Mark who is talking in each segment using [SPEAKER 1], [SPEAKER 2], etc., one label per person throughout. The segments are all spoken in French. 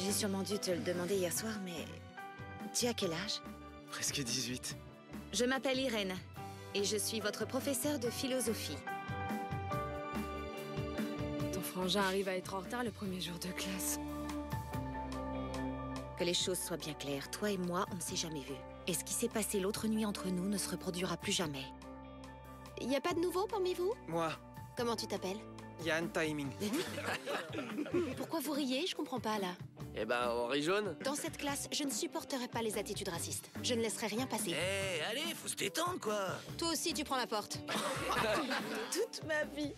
[SPEAKER 1] J'ai sûrement dû te le demander hier soir, mais... Tu as quel âge?
[SPEAKER 2] Presque 18.
[SPEAKER 1] Je m'appelle Irène, et je suis votre professeure de philosophie.
[SPEAKER 3] Ton frangin arrive à être en retard le premier jour de classe.
[SPEAKER 1] Que les choses soient bien claires, toi et moi, on ne s'est jamais vus. Et ce qui s'est passé l'autre nuit entre nous ne se reproduira plus jamais.
[SPEAKER 4] Y a pas de nouveau parmi vous?
[SPEAKER 2] Moi,
[SPEAKER 4] Comment tu t'appelles?
[SPEAKER 2] Yann Timing.
[SPEAKER 4] Pourquoi vous riez? Je comprends pas, là.
[SPEAKER 5] Eh ben, on rit jaune.
[SPEAKER 4] Dans cette classe, je ne supporterai pas les attitudes racistes. Je ne laisserai rien passer.
[SPEAKER 6] Eh, allez, faut se détendre, quoi.
[SPEAKER 4] Toi aussi, tu prends la porte.
[SPEAKER 3] Toute ma vie,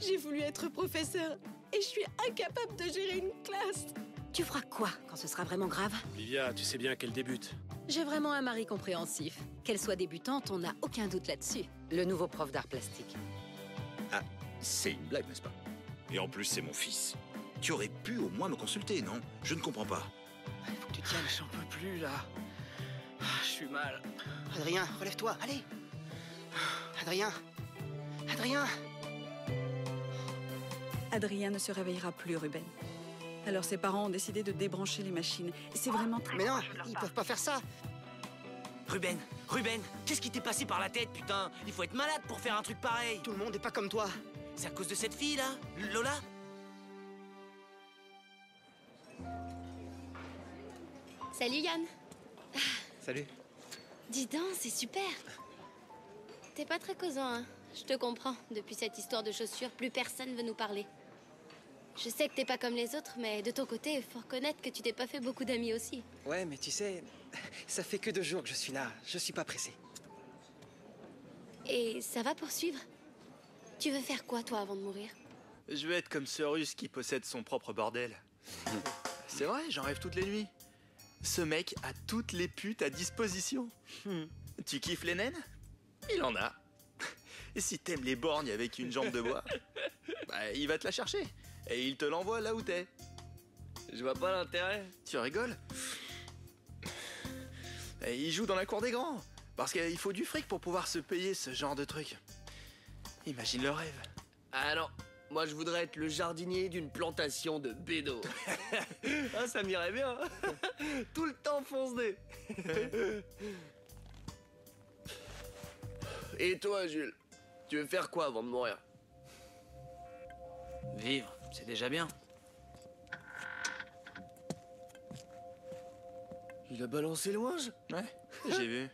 [SPEAKER 3] j'ai voulu être professeur et je suis incapable de gérer une classe.
[SPEAKER 1] Tu feras quoi quand ce sera vraiment grave?
[SPEAKER 7] Livia, tu sais bien qu'elle débute.
[SPEAKER 8] J'ai vraiment un mari compréhensif. Qu'elle soit débutante, on n'a aucun doute là-dessus. Le nouveau prof d'art plastique.
[SPEAKER 6] Ah, c'est une blague, n'est-ce pas? Et en plus, c'est mon fils. Tu aurais pu au moins me consulter, non? Je ne comprends pas.
[SPEAKER 2] Il faut que tu tiennes. J'en peux plus, là. Je suis mal.
[SPEAKER 9] Adrien, relève-toi, allez. Adrien. Adrien.
[SPEAKER 3] Adrien ne se réveillera plus, Ruben. Alors ses parents ont décidé de débrancher les machines. C'est vraiment très...
[SPEAKER 9] Mais non, ils peuvent pas faire ça.
[SPEAKER 6] Ruben, qu'est-ce qui t'est passé par la tête, putain? Il faut être malade pour faire un truc pareil.
[SPEAKER 9] Tout le monde n'est pas comme toi.
[SPEAKER 6] C'est à cause de cette fille, là? Lola?
[SPEAKER 4] Salut, Yann.
[SPEAKER 2] Salut.
[SPEAKER 4] Dis donc, c'est super. T'es pas très causant, hein? Je te comprends. Depuis cette histoire de chaussures, plus personne veut nous parler. Je sais que t'es pas comme les autres, mais de ton côté, faut reconnaître que tu t'es pas fait beaucoup d'amis aussi.
[SPEAKER 2] Ouais, mais tu sais, ça fait que 2 jours que je suis là. Je suis pas pressé.
[SPEAKER 4] Et ça va poursuivre? Tu veux faire quoi, toi, avant de mourir?
[SPEAKER 10] Je veux être comme ce russe qui possède son propre bordel. C'est vrai, j'en rêve toutes les nuits. Ce mec a toutes les putes à disposition. Tu kiffes les naines? Il en a. Et si t'aimes les borgnes avec une jambe de bois, bah, il va te la chercher. Et il te l'envoie là où t'es.
[SPEAKER 5] Je vois pas l'intérêt.
[SPEAKER 10] Tu rigoles? Et il joue dans la cour des grands. Parce qu'il faut du fric pour pouvoir se payer ce genre de truc. Imagine le rêve.
[SPEAKER 5] Ah non, moi je voudrais être le jardinier d'une plantation de bédos. Ah, ça m'irait bien. Tout le temps fonce-nez. Et toi, Jules, tu veux faire quoi avant de mourir?
[SPEAKER 6] Vivre, c'est déjà bien.
[SPEAKER 5] Il a balancé loin,
[SPEAKER 10] Ouais, j'ai vu.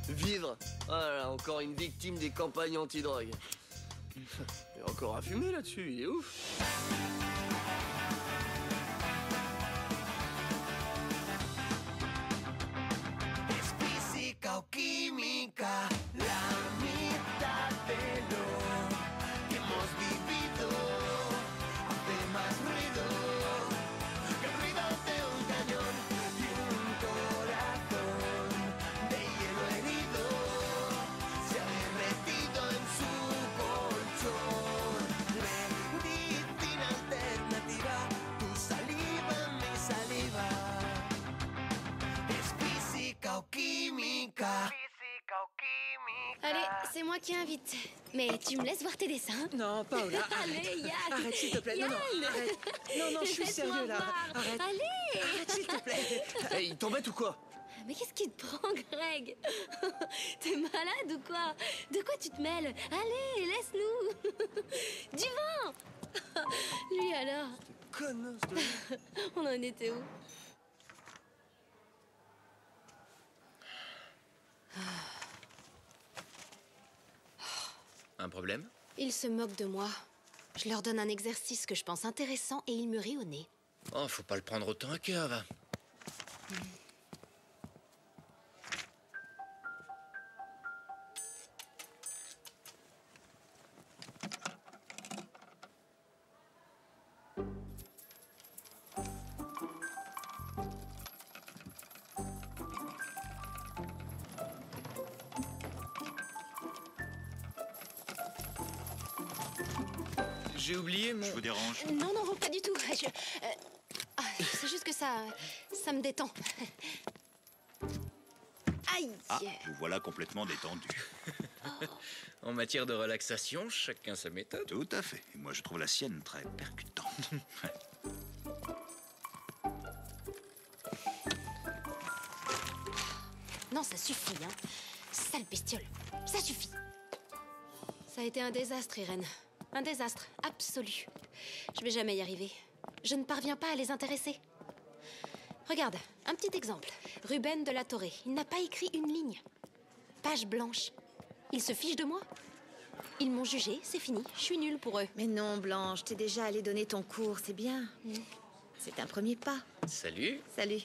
[SPEAKER 5] Vivre. Ah là là, encore une victime des campagnes anti-drogue. Il y a encore à fumer là-dessus, il est ouf.
[SPEAKER 11] Física o química, la mitad de lo que hemos vivido hace más ruido que el ruido de un cañón y un corazón de hielo herido se ha derretido en su colchón. Medicina alternativa, tu saliva, mi saliva. Es física o química.
[SPEAKER 4] Allez, c'est moi qui invite. Mais tu me laisses voir tes dessins?
[SPEAKER 2] Non, Paola.
[SPEAKER 4] Allez, Yann.
[SPEAKER 2] Arrête, s'il te plaît. Non, non,
[SPEAKER 4] Yann.
[SPEAKER 2] arrête. Non, non, je suis
[SPEAKER 4] Laisse-moi
[SPEAKER 2] sérieux, là.
[SPEAKER 4] voir.
[SPEAKER 2] Arrête.
[SPEAKER 4] Allez.
[SPEAKER 2] Arrête, s'il te plaît.
[SPEAKER 5] Hey, il t'embête ou quoi?
[SPEAKER 4] Mais qu'est-ce qui te prend, Greg? T'es malade ou quoi? De quoi tu te mêles? Allez, laisse-nous. Du vent. Lui alors?
[SPEAKER 5] Connasse de...
[SPEAKER 4] On en était où?
[SPEAKER 6] Un problème?
[SPEAKER 4] Ils se moquent de moi. Je leur donne un exercice que je pense intéressant et ils me rient au nez.
[SPEAKER 6] Oh, faut pas le prendre autant à cœur, va. J'ai oublié mon...
[SPEAKER 12] Je vous dérange?
[SPEAKER 4] Non, non, pas du tout. C'est juste que ça me détend. Aïe!
[SPEAKER 12] Ah, vous voilà complètement détendu.
[SPEAKER 6] En matière de relaxation, chacun sa méthode.
[SPEAKER 12] Tout à fait. Et moi, je trouve la sienne très percutante.
[SPEAKER 4] Non, ça suffit, hein. Sale bestiole. Ça suffit. Ça a été un désastre, Irène. Un désastre absolu. Je vais jamais y arriver. Je ne parviens pas à les intéresser. Regarde, un petit exemple. Ruben de la Torre, il n'a pas écrit une ligne. Page blanche. Il se fiche de moi. Ils m'ont jugé, c'est fini. Je suis nulle pour eux.
[SPEAKER 1] Mais non, Blanche, t'es déjà allée donner ton cours, c'est bien. C'est un premier pas.
[SPEAKER 13] Salut.
[SPEAKER 1] Salut.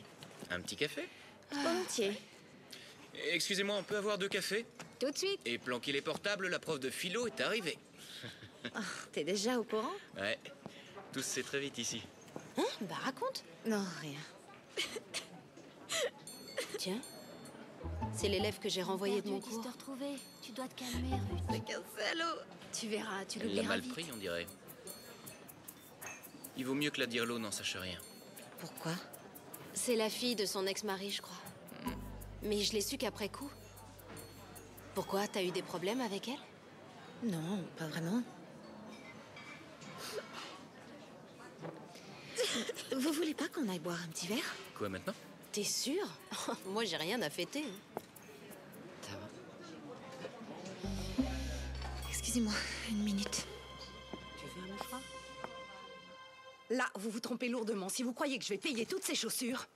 [SPEAKER 13] Un petit café?
[SPEAKER 1] Volontiers.
[SPEAKER 13] Excusez-moi, on peut avoir 2 cafés?
[SPEAKER 1] Tout de suite.
[SPEAKER 13] Et planquer les portables, la prof de philo est arrivée.
[SPEAKER 1] Oh, t'es déjà au courant?
[SPEAKER 13] Ouais, tout se sait très vite ici.
[SPEAKER 4] Hein? Bah raconte.
[SPEAKER 1] Non, rien.
[SPEAKER 4] Tiens, c'est l'élève que j'ai renvoyé de mon cours.
[SPEAKER 14] te retrouver. Tu dois te calmer, Ruth.
[SPEAKER 1] C'est qu'un salaud.
[SPEAKER 14] Tu verras, tu
[SPEAKER 13] Elle l'a
[SPEAKER 14] l'oublieras
[SPEAKER 13] mal
[SPEAKER 14] vite.
[SPEAKER 13] pris, on dirait. Il vaut mieux que la Dirlo n'en sache rien.
[SPEAKER 1] Pourquoi?
[SPEAKER 4] C'est la fille de son ex-mari, je crois. Mais je l'ai su qu'après coup. Pourquoi? T'as eu des problèmes avec elle?
[SPEAKER 1] Non, pas vraiment. Vous voulez pas qu'on aille boire un petit verre?
[SPEAKER 13] Quoi maintenant?
[SPEAKER 4] T'es sûr? Moi, j'ai rien à fêter.
[SPEAKER 1] Ça va. Excusez-moi, une minute.
[SPEAKER 8] Tu veux un mouchoir?
[SPEAKER 15] Là, vous vous trompez lourdement. Si vous croyez que je vais payer toutes ces chaussures...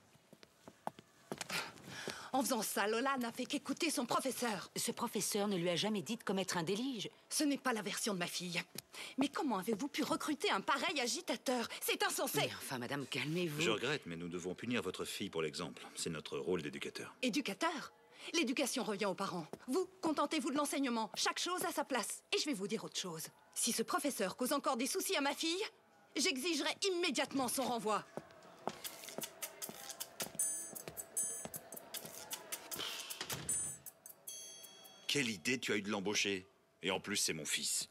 [SPEAKER 15] En faisant ça, Lola n'a fait qu'écouter son professeur.
[SPEAKER 8] Ce professeur ne lui a jamais dit de commettre un délit.
[SPEAKER 15] Ce n'est pas la version de ma fille. Mais comment avez-vous pu recruter un pareil agitateur? C'est insensé.
[SPEAKER 8] Mais enfin, madame, calmez-vous.
[SPEAKER 6] Je regrette, mais nous devons punir votre fille pour l'exemple. C'est notre rôle d'éducateur.
[SPEAKER 15] Éducateur? L'éducation revient aux parents. Vous, contentez-vous de l'enseignement. Chaque chose à sa place. Et je vais vous dire autre chose. Si ce professeur cause encore des soucis à ma fille, j'exigerai immédiatement son renvoi.
[SPEAKER 6] Quelle idée tu as eu de l'embaucher? Et en plus, c'est mon fils.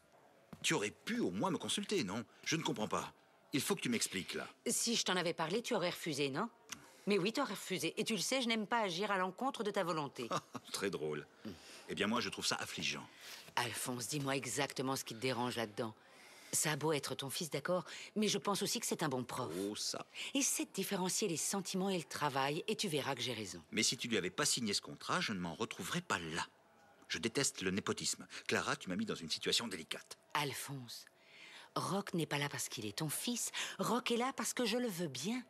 [SPEAKER 6] Tu aurais pu au moins me consulter, non? Je ne comprends pas. Il faut que tu m'expliques, là.
[SPEAKER 8] Si je t'en avais parlé, tu aurais refusé, non? Mais oui, tu aurais refusé. Et tu le sais, je n'aime pas agir à l'encontre de ta volonté.
[SPEAKER 6] Très drôle. Eh bien, moi, je trouve ça affligeant.
[SPEAKER 8] Alphonse, dis-moi exactement ce qui te dérange là-dedans. Ça a beau être ton fils, d'accord, mais je pense aussi que c'est un bon prof.
[SPEAKER 6] Oh, ça.
[SPEAKER 8] Essaie de différencier les sentiments et le travail, et tu verras que j'ai raison.
[SPEAKER 6] Mais si tu lui avais pas signé ce contrat, je ne m'en retrouverais pas là. Je déteste le népotisme. Clara, tu m'as mis dans une situation délicate.
[SPEAKER 8] Alphonse, Rock n'est pas là parce qu'il est ton fils. Rock est là parce que je le veux bien.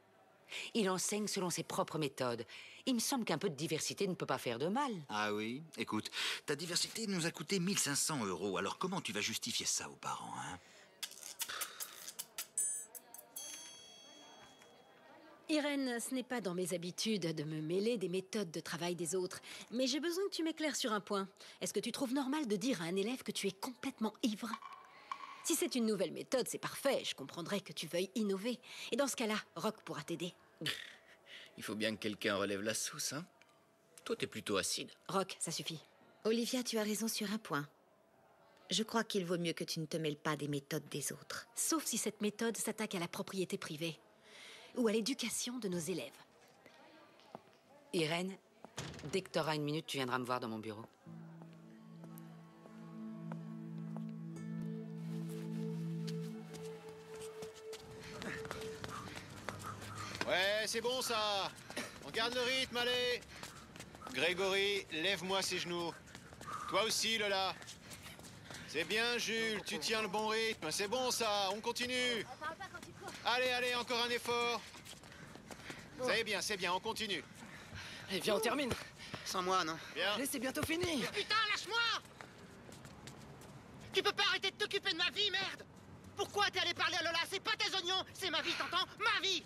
[SPEAKER 8] Il enseigne selon ses propres méthodes. Il me semble qu'un peu de diversité ne peut pas faire de mal.
[SPEAKER 6] Ah oui? Écoute, ta diversité nous a coûté 1500 €. Alors comment tu vas justifier ça aux parents, hein?
[SPEAKER 14] Irène, ce n'est pas dans mes habitudes de me mêler des méthodes de travail des autres, mais j'ai besoin que tu m'éclaires sur un point. Est-ce que tu trouves normal de dire à un élève que tu es complètement ivre? Si c'est une nouvelle méthode, c'est parfait, je comprendrais que tu veuilles innover. Et dans ce cas-là, Rock pourra t'aider.
[SPEAKER 13] Il faut bien que quelqu'un relève la sauce, hein? Toi, t'es plutôt acide.
[SPEAKER 14] Rock, ça suffit.
[SPEAKER 1] Olivia, tu as raison sur un point. Je crois qu'il vaut mieux que tu ne te mêles pas des méthodes des autres.
[SPEAKER 14] Sauf si cette méthode s'attaque à la propriété privée ou à l'éducation de nos élèves.
[SPEAKER 8] Irène, dès que tu auras une minute, tu viendras me voir dans mon bureau.
[SPEAKER 16] Ouais, c'est bon ça. On garde le rythme, allez. Grégory, lève-moi ces genoux. Toi aussi, Lola. C'est bien, Jules, tu tiens le bon rythme. C'est bon ça, on continue. Allez, allez, encore un effort. C'est bien, on continue.
[SPEAKER 9] Allez, viens, on termine. Sans moi, non?
[SPEAKER 16] Bien.
[SPEAKER 9] Allez, c'est bientôt fini.
[SPEAKER 17] Putain, lâche-moi! Tu peux pas arrêter de t'occuper de ma vie, merde! Pourquoi t'es allé parler à Lola? C'est pas tes oignons, c'est ma vie, t'entends? Ma vie!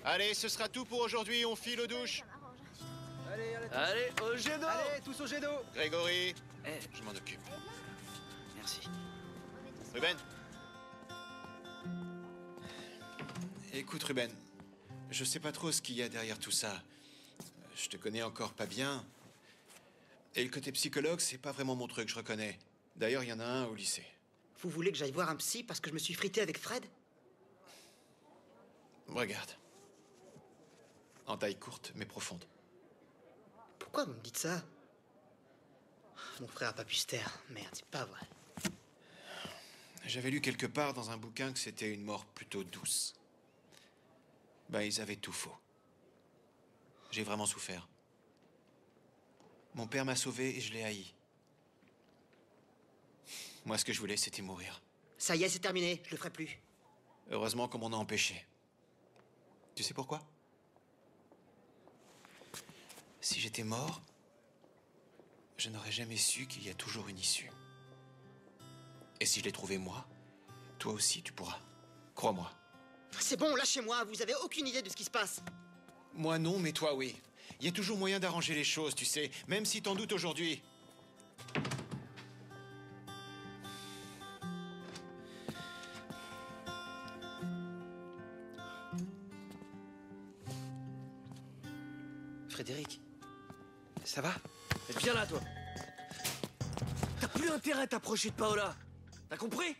[SPEAKER 16] Allez, ce sera tout pour aujourd'hui, on file aux douches.
[SPEAKER 5] Allez, au jet d'eau!
[SPEAKER 9] Allez, tous au jet d'eau.
[SPEAKER 16] Grégory, je m'en occupe.
[SPEAKER 9] Merci.
[SPEAKER 16] Ruben. Écoute, Ruben, je sais pas trop ce qu'il y a derrière tout ça. Je te connais encore pas bien. Et le côté psychologue, c'est pas vraiment mon truc, je reconnais. D'ailleurs, il y en a un au lycée.
[SPEAKER 9] Vous voulez que j'aille voir un psy parce que je me suis frité avec Fred?
[SPEAKER 16] Regarde. En taille courte, mais profonde.
[SPEAKER 9] Pourquoi vous me dites ça? Mon frère a pas pu se taire. Merde, c'est pas vrai.
[SPEAKER 16] J'avais lu quelque part dans un bouquin que c'était une mort plutôt douce. Ben, ils avaient tout faux. J'ai vraiment souffert. Mon père m'a sauvé et je l'ai haï. Moi, ce que je voulais, c'était mourir.
[SPEAKER 9] Ça y est, c'est terminé. Je le ferai plus.
[SPEAKER 16] Heureusement qu'on m'en a empêché. Tu sais pourquoi? Si j'étais mort, je n'aurais jamais su qu'il y a toujours une issue. Et si je l'ai trouvé moi, toi aussi tu pourras. Crois-moi.
[SPEAKER 9] C'est bon, lâchez-moi. Vous avez aucune idée de ce qui se passe.
[SPEAKER 16] Moi non, mais toi oui. Il y a toujours moyen d'arranger les choses, tu sais, même si t'en doutes aujourd'hui.
[SPEAKER 5] Frédéric, ça va? Viens là, toi. T'as plus intérêt à t'approcher de Paola. T'as compris?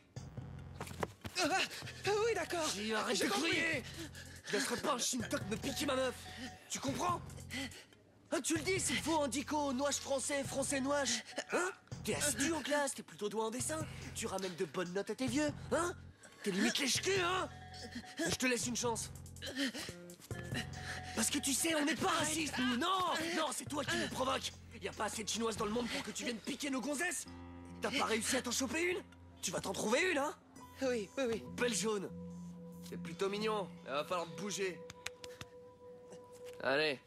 [SPEAKER 9] Oui, d'accord.
[SPEAKER 5] Arrête de crier. Je laisserai pas un Shintok me piquer ma meuf. Tu comprends? Hein, tu le dis, c'est faux, Indico, nouache français, français nouache. Hein? T'es assidu en classe, t'es plutôt doué en dessin. Tu ramènes de bonnes notes à tes vieux, hein? T'es limite lèche-cul, hein? Je te laisse une chance. Parce que tu sais, on n'est pas racistes, nous. Non, non, c'est toi qui nous provoques. Y a pas assez de chinoises dans le monde pour que tu viennes piquer nos gonzesses. T'as pas réussi à t'en choper une? Tu vas t'en trouver une, hein?
[SPEAKER 9] Oui, oui, oui.
[SPEAKER 5] Belle jaune. C'est plutôt mignon. Il va falloir te bouger. Allez,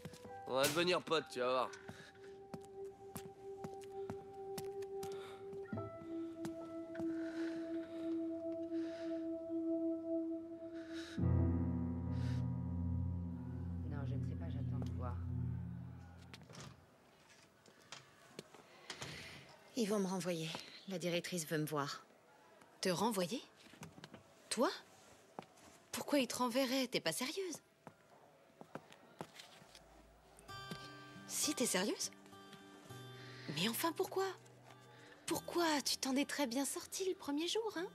[SPEAKER 5] on va devenir potes, tu vas voir.
[SPEAKER 8] Non, je ne sais pas, j'attends de voir.
[SPEAKER 1] Ils vont me renvoyer. La directrice veut me voir.
[SPEAKER 4] Te renvoyer? Toi? Pourquoi ils te renverraient? T'es pas sérieuse? Si, t'es sérieuse? Mais enfin, pourquoi? Pourquoi? Tu t'en es très bien sortie le premier jour, hein?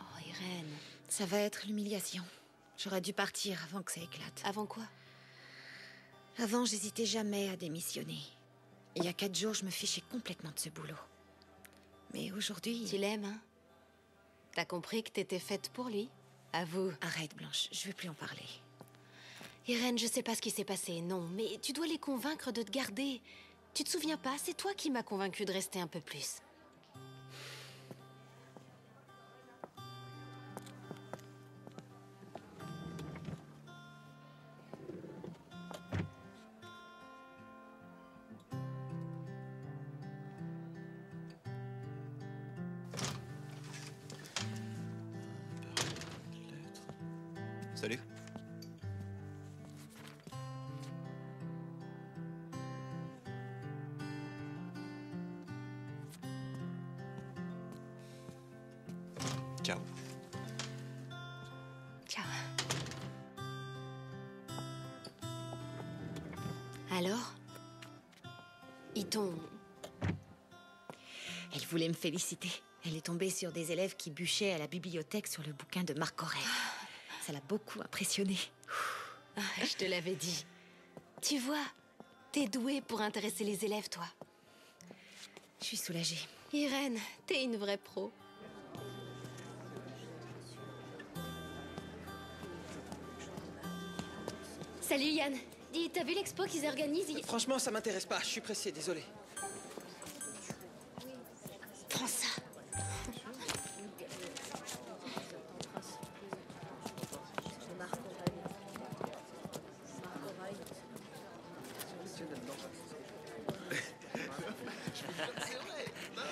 [SPEAKER 4] Oh, Irène.
[SPEAKER 1] Ça va être l'humiliation. J'aurais dû partir avant que ça éclate.
[SPEAKER 4] Avant quoi?
[SPEAKER 1] Avant, j'hésitais jamais à démissionner. Il y a 4 jours, je me fichais complètement de ce boulot. Mais aujourd'hui...
[SPEAKER 4] Tu l'aimes, hein? T'as compris que t'étais faite pour lui? Avoue.
[SPEAKER 1] Arrête, Blanche, je veux plus en parler.
[SPEAKER 4] Irène, je sais pas ce qui s'est passé, non, mais tu dois les convaincre de te garder. Tu te souviens pas? C'est toi qui m'as convaincue de rester un peu plus.
[SPEAKER 16] Salut. Ciao.
[SPEAKER 4] Ciao. Alors? Ils t'ont...
[SPEAKER 1] Elle voulait me féliciter. Elle est tombée sur des élèves qui bûchaient à la bibliothèque sur le bouquin de Marc Aurèle. Ça l'a beaucoup impressionnée.
[SPEAKER 4] Je te l'avais dit. Tu vois, t'es douée pour intéresser les élèves, toi.
[SPEAKER 1] Je suis soulagée.
[SPEAKER 4] Irène, t'es une vraie pro. Salut Yann. Dis, t'as vu l'expo qu'ils organisent?
[SPEAKER 9] Franchement, ça m'intéresse pas. Je suis pressé, désolé.
[SPEAKER 4] Prends ça.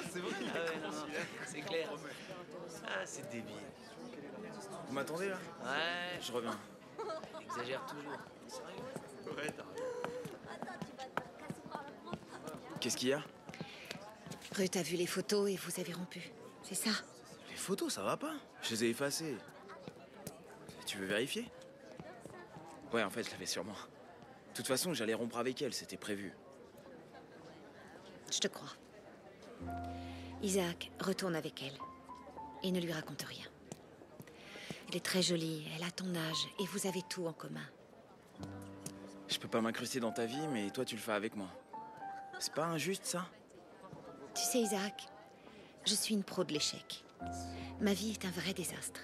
[SPEAKER 2] C'est vrai.
[SPEAKER 13] Ah ouais, non, c'est clair. Ah, c'est débile. Vous m'attendez là? Ouais, je reviens. Exagère toujours. Sérieux? Ouais, t'as raison. Qu'est-ce qu'il y a?
[SPEAKER 1] Ruth a vu les photos et vous avez rompu. C'est ça?
[SPEAKER 13] Les photos, ça va pas. Je les ai effacées. Tu veux vérifier? Ouais, en fait, je l'avais sur moi. De toute façon, j'allais rompre avec elle, c'était prévu.
[SPEAKER 1] Je te crois. Isaac, retourne avec elle. Et ne lui raconte rien. Elle est très jolie, elle a ton âge, et vous avez tout en commun.
[SPEAKER 13] Je peux pas m'incruster dans ta vie, mais toi, tu le fais avec moi. C'est pas injuste, ça?
[SPEAKER 1] Tu sais, Isaac, je suis une pro de l'échec. Ma vie est un vrai désastre.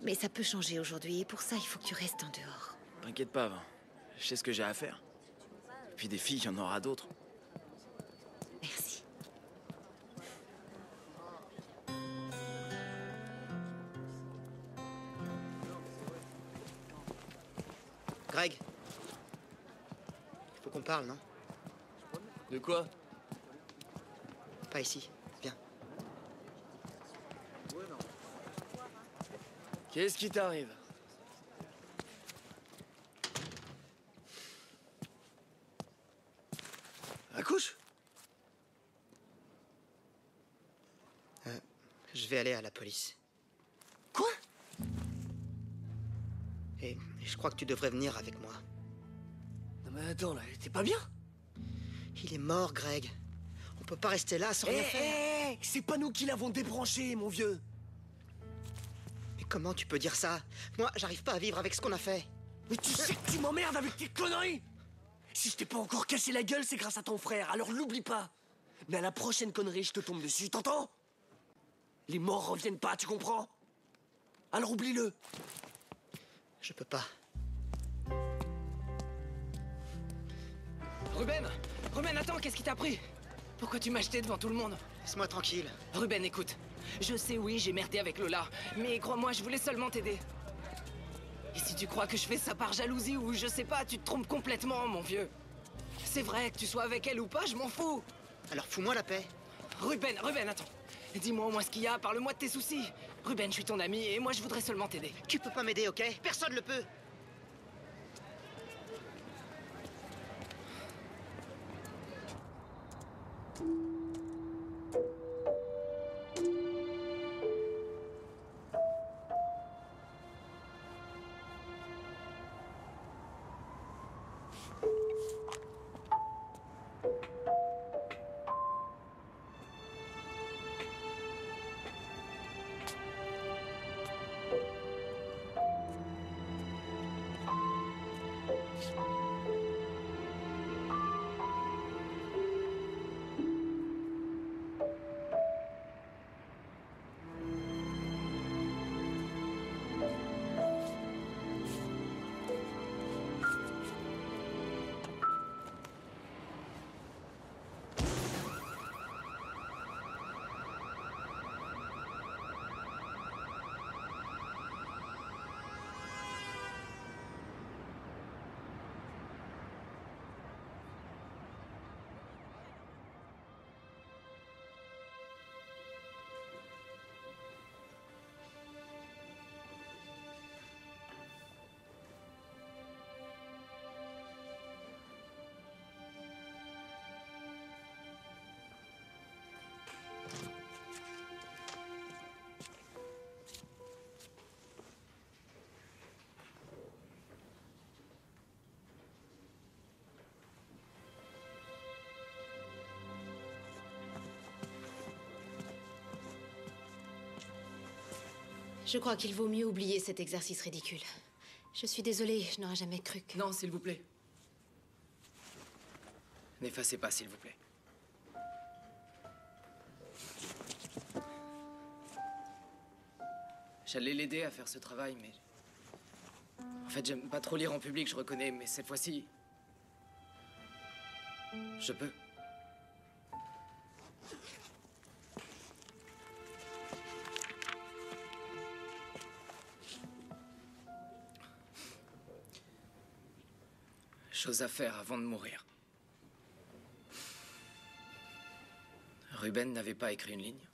[SPEAKER 1] Mais ça peut changer aujourd'hui, et pour ça, il faut que tu restes en dehors.
[SPEAKER 13] T'inquiète pas, Vin. Je sais ce que j'ai à faire. Et puis des filles, il y en aura d'autres.
[SPEAKER 1] Merci.
[SPEAKER 9] Greg. Il faut qu'on parle, non?
[SPEAKER 5] De quoi?
[SPEAKER 9] Pas ici. Viens.
[SPEAKER 5] Qu'est-ce qui t'arrive? Accouche?
[SPEAKER 9] Je vais aller à la police.
[SPEAKER 5] Quoi?
[SPEAKER 9] Et je crois que tu devrais venir avec moi.
[SPEAKER 5] Non mais attends, là, t'es pas bien?
[SPEAKER 9] Il est mort, Greg. On peut pas rester là sans rien faire.
[SPEAKER 5] C'est pas nous qui l'avons débranché, mon vieux.
[SPEAKER 9] Mais comment tu peux dire ça? Moi, j'arrive pas à vivre avec ce qu'on a fait.
[SPEAKER 5] Mais tu sais que tu m'emmerdes avec tes conneries! Si je t'ai pas encore cassé la gueule, c'est grâce à ton frère, alors l'oublie pas. Mais à la prochaine connerie, je te tombe dessus, t'entends? Les morts reviennent pas, tu comprends? Alors oublie-le.
[SPEAKER 9] Je peux pas.
[SPEAKER 18] Ruben! Ruben, attends, qu'est-ce qui t'a pris? Pourquoi tu m'as jeté devant tout le monde?
[SPEAKER 9] Laisse-moi tranquille.
[SPEAKER 18] Ruben, écoute. Je sais, oui, j'ai merdé avec Lola. Mais crois-moi, je voulais seulement t'aider. Et si tu crois que je fais ça par jalousie ou je sais pas, tu te trompes complètement, mon vieux. C'est vrai, que tu sois avec elle ou pas, je m'en fous.
[SPEAKER 9] Alors fous-moi la paix.
[SPEAKER 18] Ruben, attends. Dis-moi au moins ce qu'il y a, parle-moi de tes soucis. Ruben, je suis ton ami et moi je voudrais seulement t'aider.
[SPEAKER 9] Tu peux pas m'aider, ok? Personne le peut.
[SPEAKER 4] Je crois qu'il vaut mieux oublier cet exercice ridicule. Je suis désolée, je n'aurais jamais cru que...
[SPEAKER 18] Non, s'il vous plaît. N'effacez pas, s'il vous plaît. J'allais l'aider à faire ce travail, mais... En fait, j'aime pas trop lire en public, je reconnais, mais cette fois-ci... Je peux. Chose à faire avant de mourir. Ruben n'avait pas écrit une ligne.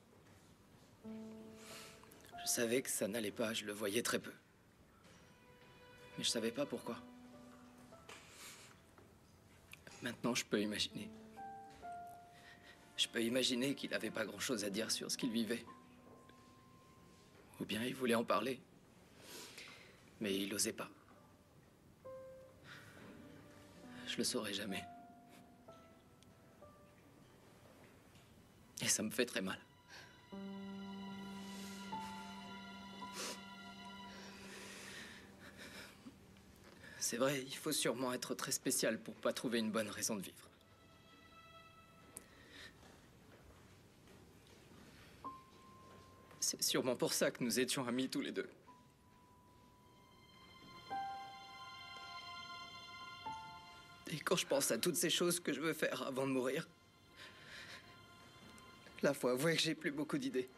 [SPEAKER 18] Je savais que ça n'allait pas, je le voyais très peu. Mais je savais pas pourquoi. Maintenant, je peux imaginer. Je peux imaginer qu'il n'avait pas grand-chose à dire sur ce qu'il vivait. Ou bien il voulait en parler. Mais il n'osait pas. Je le saurai jamais. Et ça me fait très mal. C'est vrai, il faut sûrement être très spécial pour pas trouver une bonne raison de vivre. C'est sûrement pour ça que nous étions amis tous les deux. Quand je pense à toutes ces choses que je veux faire avant de mourir, là, faut avouer que j'ai plus beaucoup d'idées.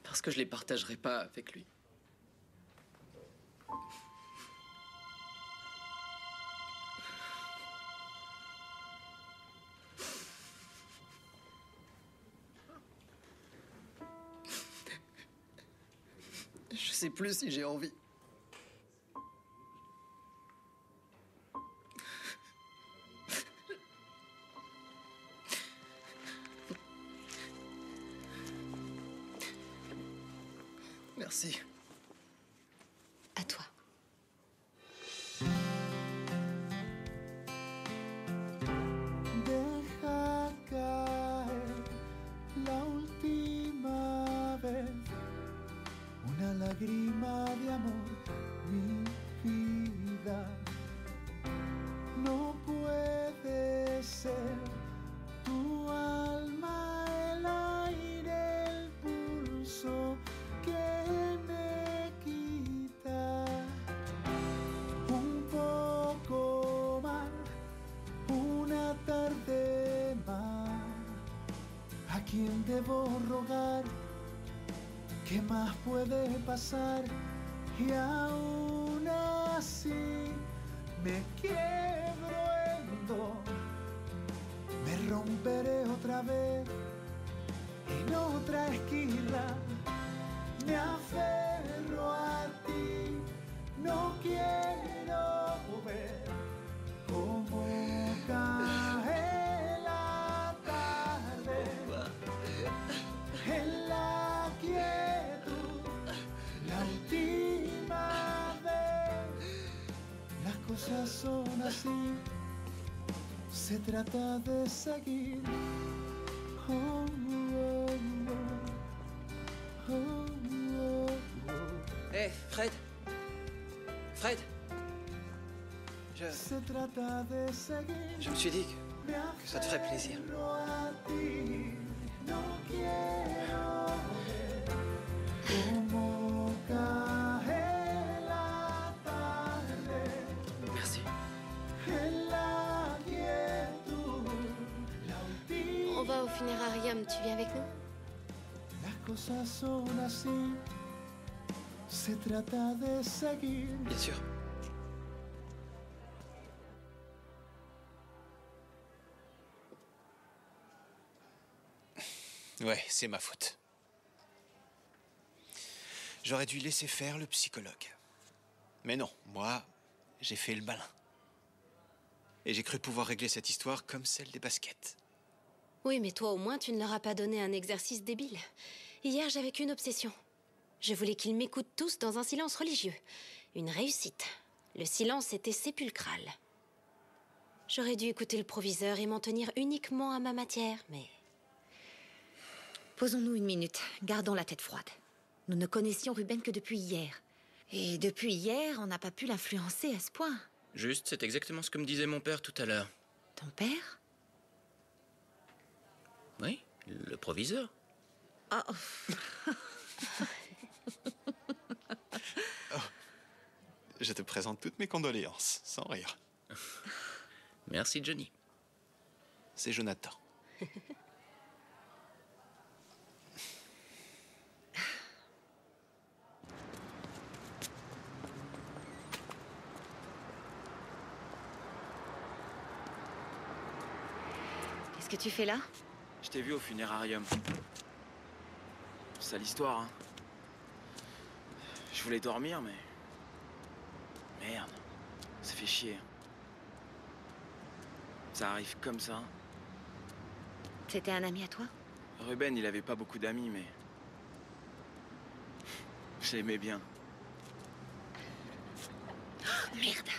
[SPEAKER 18] Parce que je les partagerai pas avec lui. Je sais plus si j'ai envie. Merci.
[SPEAKER 4] À toi.
[SPEAKER 11] Deja caer la última vez una lágrima de amor, mi vida. No puede ser tu alma, el aire, el pulso que me quita un poco más, una tarde más. ¿A quién debo rogar? ¿Qué más puede pasar? Y aún así me quiebro en dos, me romperé otra vez en otra esquina. Me aferro a ti, no quiero ver cómo cae la tarde en la quietud. La última vez, las cosas son así, se trata de seguir. Oh, oh, oh, oh.
[SPEAKER 18] Hé, Fred. Fred. Je me suis dit que ça te ferait plaisir. Merci.
[SPEAKER 4] On va au funérarium, tu viens avec nous?
[SPEAKER 18] Bien sûr.
[SPEAKER 16] Ouais, c'est ma faute. J'aurais dû laisser faire le psychologue. Mais non, moi, j'ai fait le malin. Et j'ai cru pouvoir régler cette histoire comme celle des baskets.
[SPEAKER 4] Oui, mais toi au moins tu ne leur as pas donné un exercice débile. Hier j'avais qu'une obsession. Je voulais qu'ils m'écoutent tous dans un silence religieux. Une réussite. Le silence était sépulcral. J'aurais dû écouter le proviseur et m'en tenir uniquement à ma matière, mais...
[SPEAKER 1] Posons-nous une minute, gardons la tête froide. Nous ne connaissions Ruben que depuis hier. Et depuis hier, on n'a pas pu l'influencer à ce point.
[SPEAKER 13] Juste, c'est exactement ce que me disait mon père tout à l'heure.
[SPEAKER 1] Ton père?
[SPEAKER 13] Oui, le proviseur.
[SPEAKER 1] Oh.
[SPEAKER 16] Je te présente toutes mes condoléances, sans rire.
[SPEAKER 13] Merci, Johnny.
[SPEAKER 16] C'est Jonathan.
[SPEAKER 1] Qu'est-ce que tu fais là?
[SPEAKER 13] Je t'ai vu au funérarium. Sale histoire, hein. Je voulais dormir, mais... Merde, ça fait chier. Ça arrive comme ça.
[SPEAKER 1] C'était un ami à toi?
[SPEAKER 13] Ruben, il avait pas beaucoup d'amis, mais... Je l'aimais bien.
[SPEAKER 1] Oh, merde!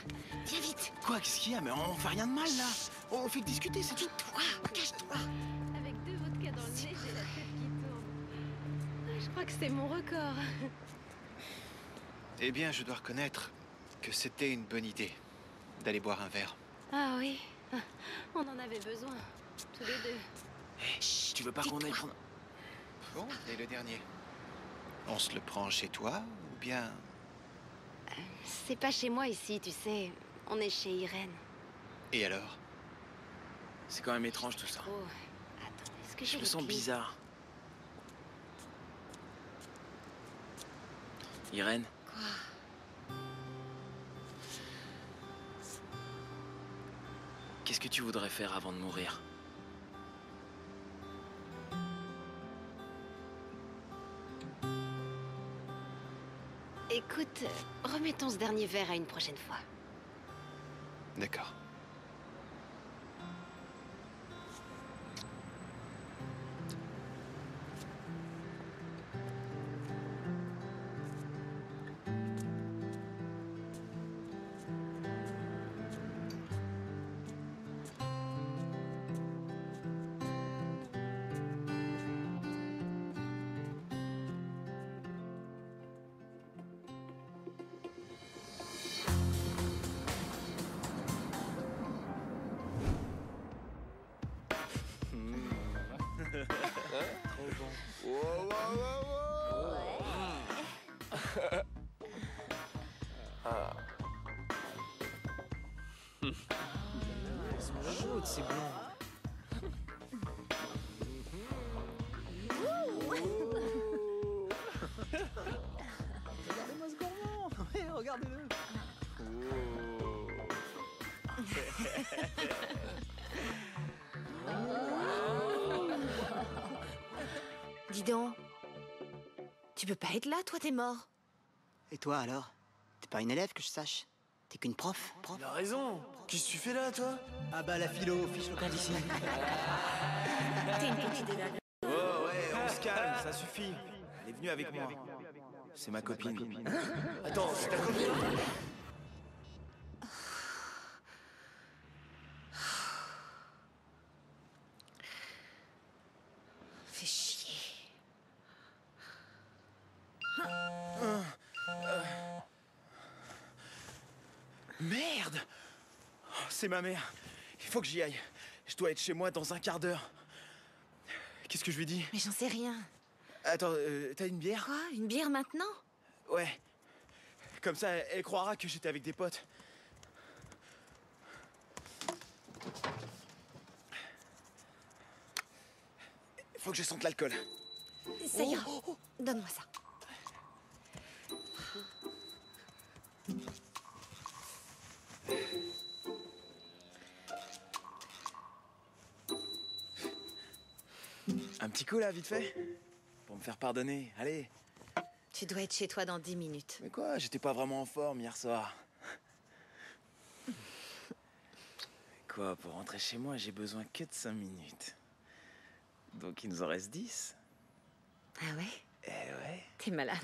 [SPEAKER 1] Viens vite!
[SPEAKER 13] Quoi, qu'est-ce qu'il y a? Mais on fait rien de mal, là. On fait que discuter, c'est tout.
[SPEAKER 1] Toi, cache-toi!
[SPEAKER 4] Avec 2 vodkas dans le nez, j'ai la tête qui tourne. Je crois que c'est mon record.
[SPEAKER 16] Eh bien, je dois reconnaître que c'était une bonne idée d'aller boire un verre.
[SPEAKER 4] Ah oui, on en avait besoin, tous les deux.
[SPEAKER 13] Hé, hey, tu veux pas qu'on aille prendre...
[SPEAKER 16] Bon, et le dernier? On se le prend chez toi ou bien
[SPEAKER 4] C'est pas chez moi ici, tu sais. On est chez Irène.
[SPEAKER 10] Et alors? C'est quand même étrange tout ça.
[SPEAKER 4] Oh, attends, est-ce que
[SPEAKER 10] Je
[SPEAKER 4] j'ai
[SPEAKER 10] me
[SPEAKER 4] les
[SPEAKER 10] sens
[SPEAKER 4] clés?
[SPEAKER 10] bizarre. Irène?
[SPEAKER 4] Quoi?
[SPEAKER 10] Qu'est-ce que tu voudrais faire avant de mourir?
[SPEAKER 4] Écoute, remettons ce dernier verre à une prochaine fois.
[SPEAKER 10] D'accord.
[SPEAKER 5] Trop bon.
[SPEAKER 10] Wow, wow, wow, wow.
[SPEAKER 5] Ah. Elles sont chaudes, ces blondes.
[SPEAKER 2] Regardez-moi ce gourmand. Ouais, regardez-le.
[SPEAKER 1] Dis donc. Tu peux pas être là, toi, t'es mort.
[SPEAKER 9] Et toi alors? T'es pas une élève que je sache? T'es qu'une prof?
[SPEAKER 5] Il a raison. Qu'est-ce que tu fais là, toi?
[SPEAKER 9] Ah bah la philo, fiche le camp d'ici.
[SPEAKER 1] T'es une petite dégage.
[SPEAKER 13] Oh ouais, on se calme, ça suffit. Elle est venue avec moi. C'est ma copine.
[SPEAKER 5] Attends, c'est ta copine?
[SPEAKER 1] Fais chier.
[SPEAKER 13] Merde! Oh, c'est ma mère. Il faut que j'y aille. Je dois être chez moi dans un quart d'heure. Qu'est-ce que je lui dis?
[SPEAKER 1] Mais j'en sais rien.
[SPEAKER 13] Attends, t'as une bière?
[SPEAKER 1] Quoi? Une bière maintenant?
[SPEAKER 13] Ouais. Comme ça, elle croira que j'étais avec des potes. Il faut que je sente l'alcool.
[SPEAKER 1] Ça ira. Donne-moi ça.
[SPEAKER 13] Un petit coup là, vite fait? Pour me faire pardonner, allez.
[SPEAKER 1] Tu dois être chez toi dans 10 minutes.
[SPEAKER 13] Mais quoi, j'étais pas vraiment en forme hier soir. Quoi, pour rentrer chez moi, j'ai besoin que de 5 minutes. Donc il nous en reste 10.
[SPEAKER 1] Ah ouais?
[SPEAKER 13] Eh ouais.
[SPEAKER 1] T'es malade.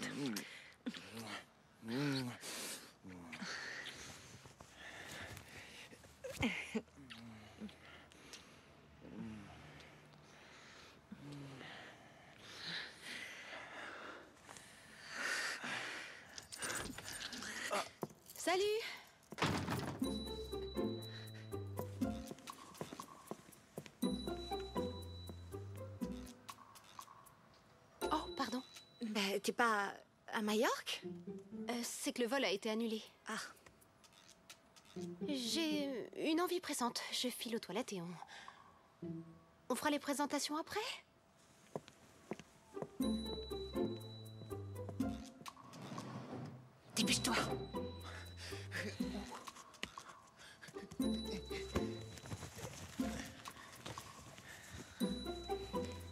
[SPEAKER 4] Salut! Oh, pardon.
[SPEAKER 1] Bah, t'es pas à Majorque?
[SPEAKER 4] C'est que le vol a été annulé.
[SPEAKER 1] Ah.
[SPEAKER 4] J'ai une envie pressante. Je file aux toilettes et on fera les présentations après?
[SPEAKER 1] Dépêche-toi.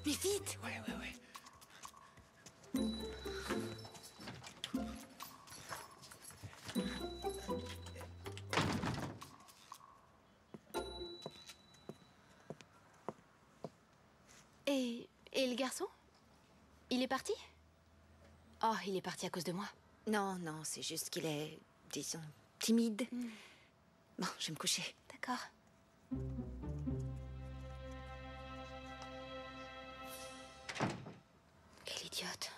[SPEAKER 1] Mais vite!
[SPEAKER 13] Ouais.
[SPEAKER 4] Et le garçon? Il est parti? Oh, il est parti à cause de moi.
[SPEAKER 1] Non, c'est juste qu'il est, disons, timide. Bon, je vais me coucher.
[SPEAKER 4] D'accord. Quelle idiote.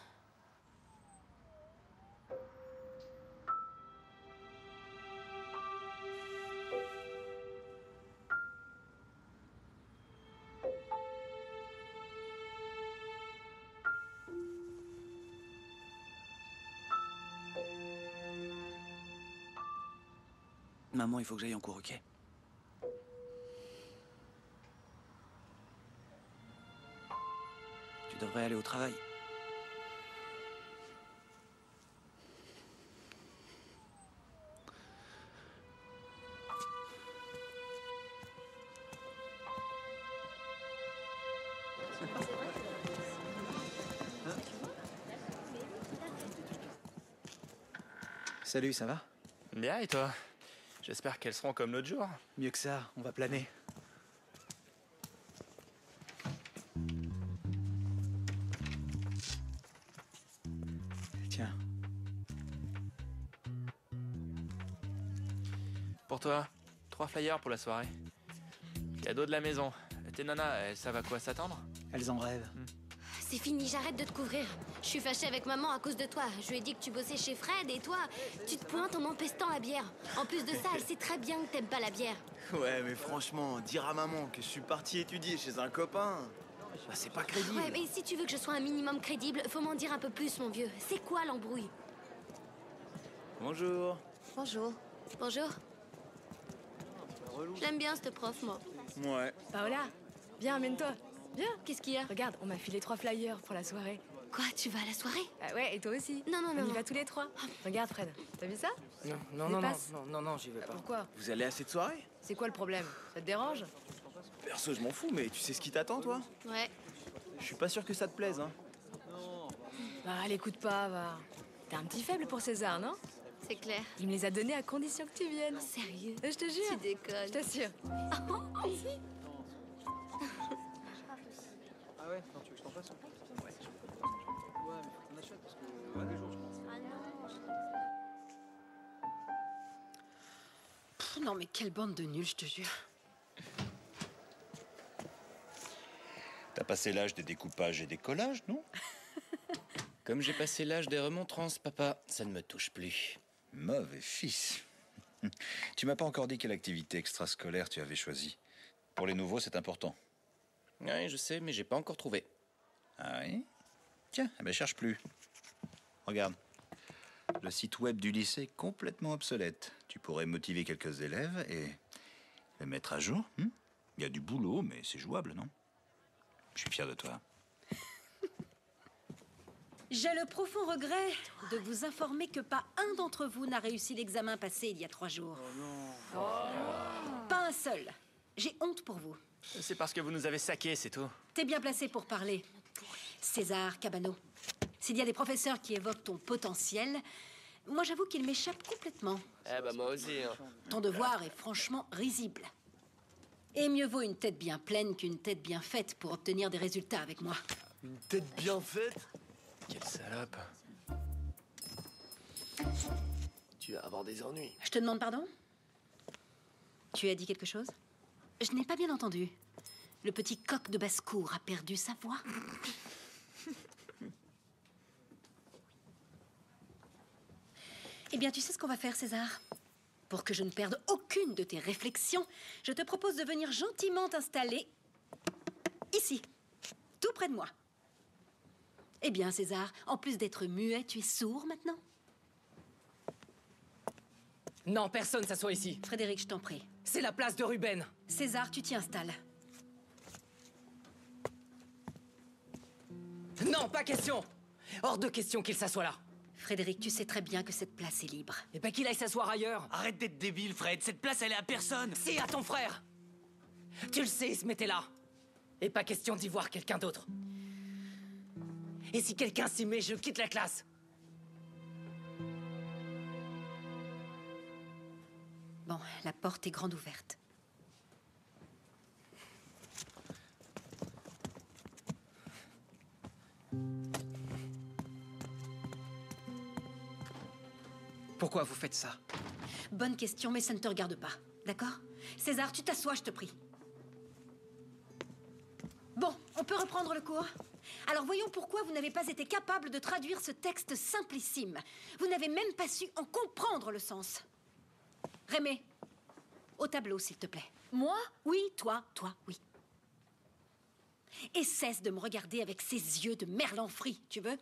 [SPEAKER 13] Maman, il faut que j'aille en cours, ok? Tu devrais aller au travail. Salut, ça va?
[SPEAKER 10] Bien, et toi? J'espère qu'elles seront comme l'autre jour.
[SPEAKER 13] Mieux que ça, on va planer. Tiens.
[SPEAKER 10] Pour toi, 3 flyers pour la soirée. Cadeau de la maison. Tes nanas, elles savent à quoi s'attendre?
[SPEAKER 13] Elles en rêvent.
[SPEAKER 4] C'est fini, j'arrête de te couvrir. Je suis fâchée avec maman à cause de toi. Je lui ai dit que tu bossais chez Fred et toi, tu te pointes en empestant la bière. En plus de ça, elle sait très bien que t'aimes pas la bière.
[SPEAKER 19] Ouais, mais franchement, dire à maman que je suis parti étudier chez un copain, bah c'est pas crédible.
[SPEAKER 4] Ouais, mais si tu veux que je sois un minimum crédible, faut m'en dire un peu plus, mon vieux. C'est quoi l'embrouille?
[SPEAKER 19] Bonjour.
[SPEAKER 4] Bonjour. Bonjour. J'aime bien cette prof, moi.
[SPEAKER 19] Ouais.
[SPEAKER 3] Paola, viens, amène-toi. Viens.
[SPEAKER 4] Qu'est-ce qu'il y a?
[SPEAKER 3] Regarde, on m'a filé 3 flyers pour la soirée.
[SPEAKER 4] Quoi, tu vas à la soirée?
[SPEAKER 3] Ouais, et toi aussi.
[SPEAKER 4] Non, non, non.
[SPEAKER 3] On y va tous les 3. Regarde, Fred. T'as vu ça?
[SPEAKER 18] Non, j'y vais pas.
[SPEAKER 3] Pourquoi?
[SPEAKER 19] Vous allez à cette soirée?
[SPEAKER 3] C'est quoi le problème? Ça te dérange?
[SPEAKER 19] Perso, je m'en fous, mais tu sais ce qui t'attend, toi?
[SPEAKER 4] Ouais.
[SPEAKER 19] Je suis pas sûr que ça te plaise, hein.
[SPEAKER 3] Bah, l'écoute pas, va. T'as un petit faible pour César, non?
[SPEAKER 4] C'est clair.
[SPEAKER 3] Il me les a donnés à condition que tu viennes.
[SPEAKER 4] Sérieux?
[SPEAKER 3] Je te jure.
[SPEAKER 4] Tu déconnes.
[SPEAKER 3] Je t'assure.
[SPEAKER 13] Ah ouais? Non, tu veux que je t'en passe? Ouais. Ouais, mais faut qu'on achète parce que... Ouais, des jours, je pense.
[SPEAKER 14] Non mais quelle bande de nuls, je te jure.
[SPEAKER 6] T'as passé l'âge des découpages et des collages, non?
[SPEAKER 13] Comme j'ai passé l'âge des remontrances, papa, ça ne me touche plus.
[SPEAKER 6] Mauvais fils. Tu m'as pas encore dit quelle activité extrascolaire tu avais choisie. Pour les nouveaux, c'est important.
[SPEAKER 13] Ouais, je sais, mais j'ai pas encore trouvé.
[SPEAKER 6] Ah oui? Tiens, eh ben cherche plus. Regarde. Le site web du lycée est complètement obsolète. Tu pourrais motiver quelques élèves et le mettre à jour. Il y a du boulot, mais c'est jouable, non? Je suis fier de toi.
[SPEAKER 14] J'ai le profond regret de vous informer que pas un d'entre vous n'a réussi l'examen passé il y a 3 jours. Pas un seul. J'ai honte pour vous.
[SPEAKER 10] C'est parce que vous nous avez saqués, c'est tout.
[SPEAKER 14] T'es bien placé pour parler. César Cabano. S'il y a des professeurs qui évoquent ton potentiel, moi j'avoue qu'il m'échappe complètement.
[SPEAKER 18] Eh bah moi aussi. Hein.
[SPEAKER 14] Ton devoir est franchement risible. Et mieux vaut une tête bien pleine qu'une tête bien faite pour obtenir des résultats avec moi.
[SPEAKER 19] Une tête bien faite?
[SPEAKER 10] Quelle salope.
[SPEAKER 18] Tu vas avoir des ennuis.
[SPEAKER 14] Je te demande pardon? Tu as dit quelque chose? Je n'ai pas bien entendu. Le petit coq de basse-cour a perdu sa voix. Eh bien, tu sais ce qu'on va faire, César? Pour que je ne perde aucune de tes réflexions, je te propose de venir gentiment t'installer ici, tout près de moi. Eh bien, César, en plus d'être muet, tu es sourd maintenant?
[SPEAKER 18] Non, personne s'assoit ici.
[SPEAKER 14] Frédéric, je t'en prie.
[SPEAKER 18] C'est la place de Ruben.
[SPEAKER 14] César, tu t'y installes.
[SPEAKER 18] Non, pas question. Hors de question qu'il s'assoie là.
[SPEAKER 14] Frédéric, tu sais très bien que cette place est libre.
[SPEAKER 18] Et pas qu'il aille s'asseoir ailleurs.
[SPEAKER 5] Arrête d'être débile, Fred. Cette place, elle est à personne.
[SPEAKER 18] Si, à ton frère. Tu le sais, il se mettait là. Et pas question d'y voir quelqu'un d'autre. Et si quelqu'un s'y met, je quitte la classe.
[SPEAKER 14] Bon, la porte est grande ouverte.
[SPEAKER 13] Pourquoi vous faites ça?
[SPEAKER 14] Bonne question, mais ça ne te regarde pas. D'accord? César, tu t'assois, je te prie. Bon, on peut reprendre le cours? Alors voyons pourquoi vous n'avez pas été capable de traduire ce texte simplissime. Vous n'avez même pas su en comprendre le sens. Rémé, au tableau, s'il te plaît.
[SPEAKER 3] Moi?
[SPEAKER 14] Oui, toi, oui. Et cesse de me regarder avec ces yeux de merlan frit, tu veux?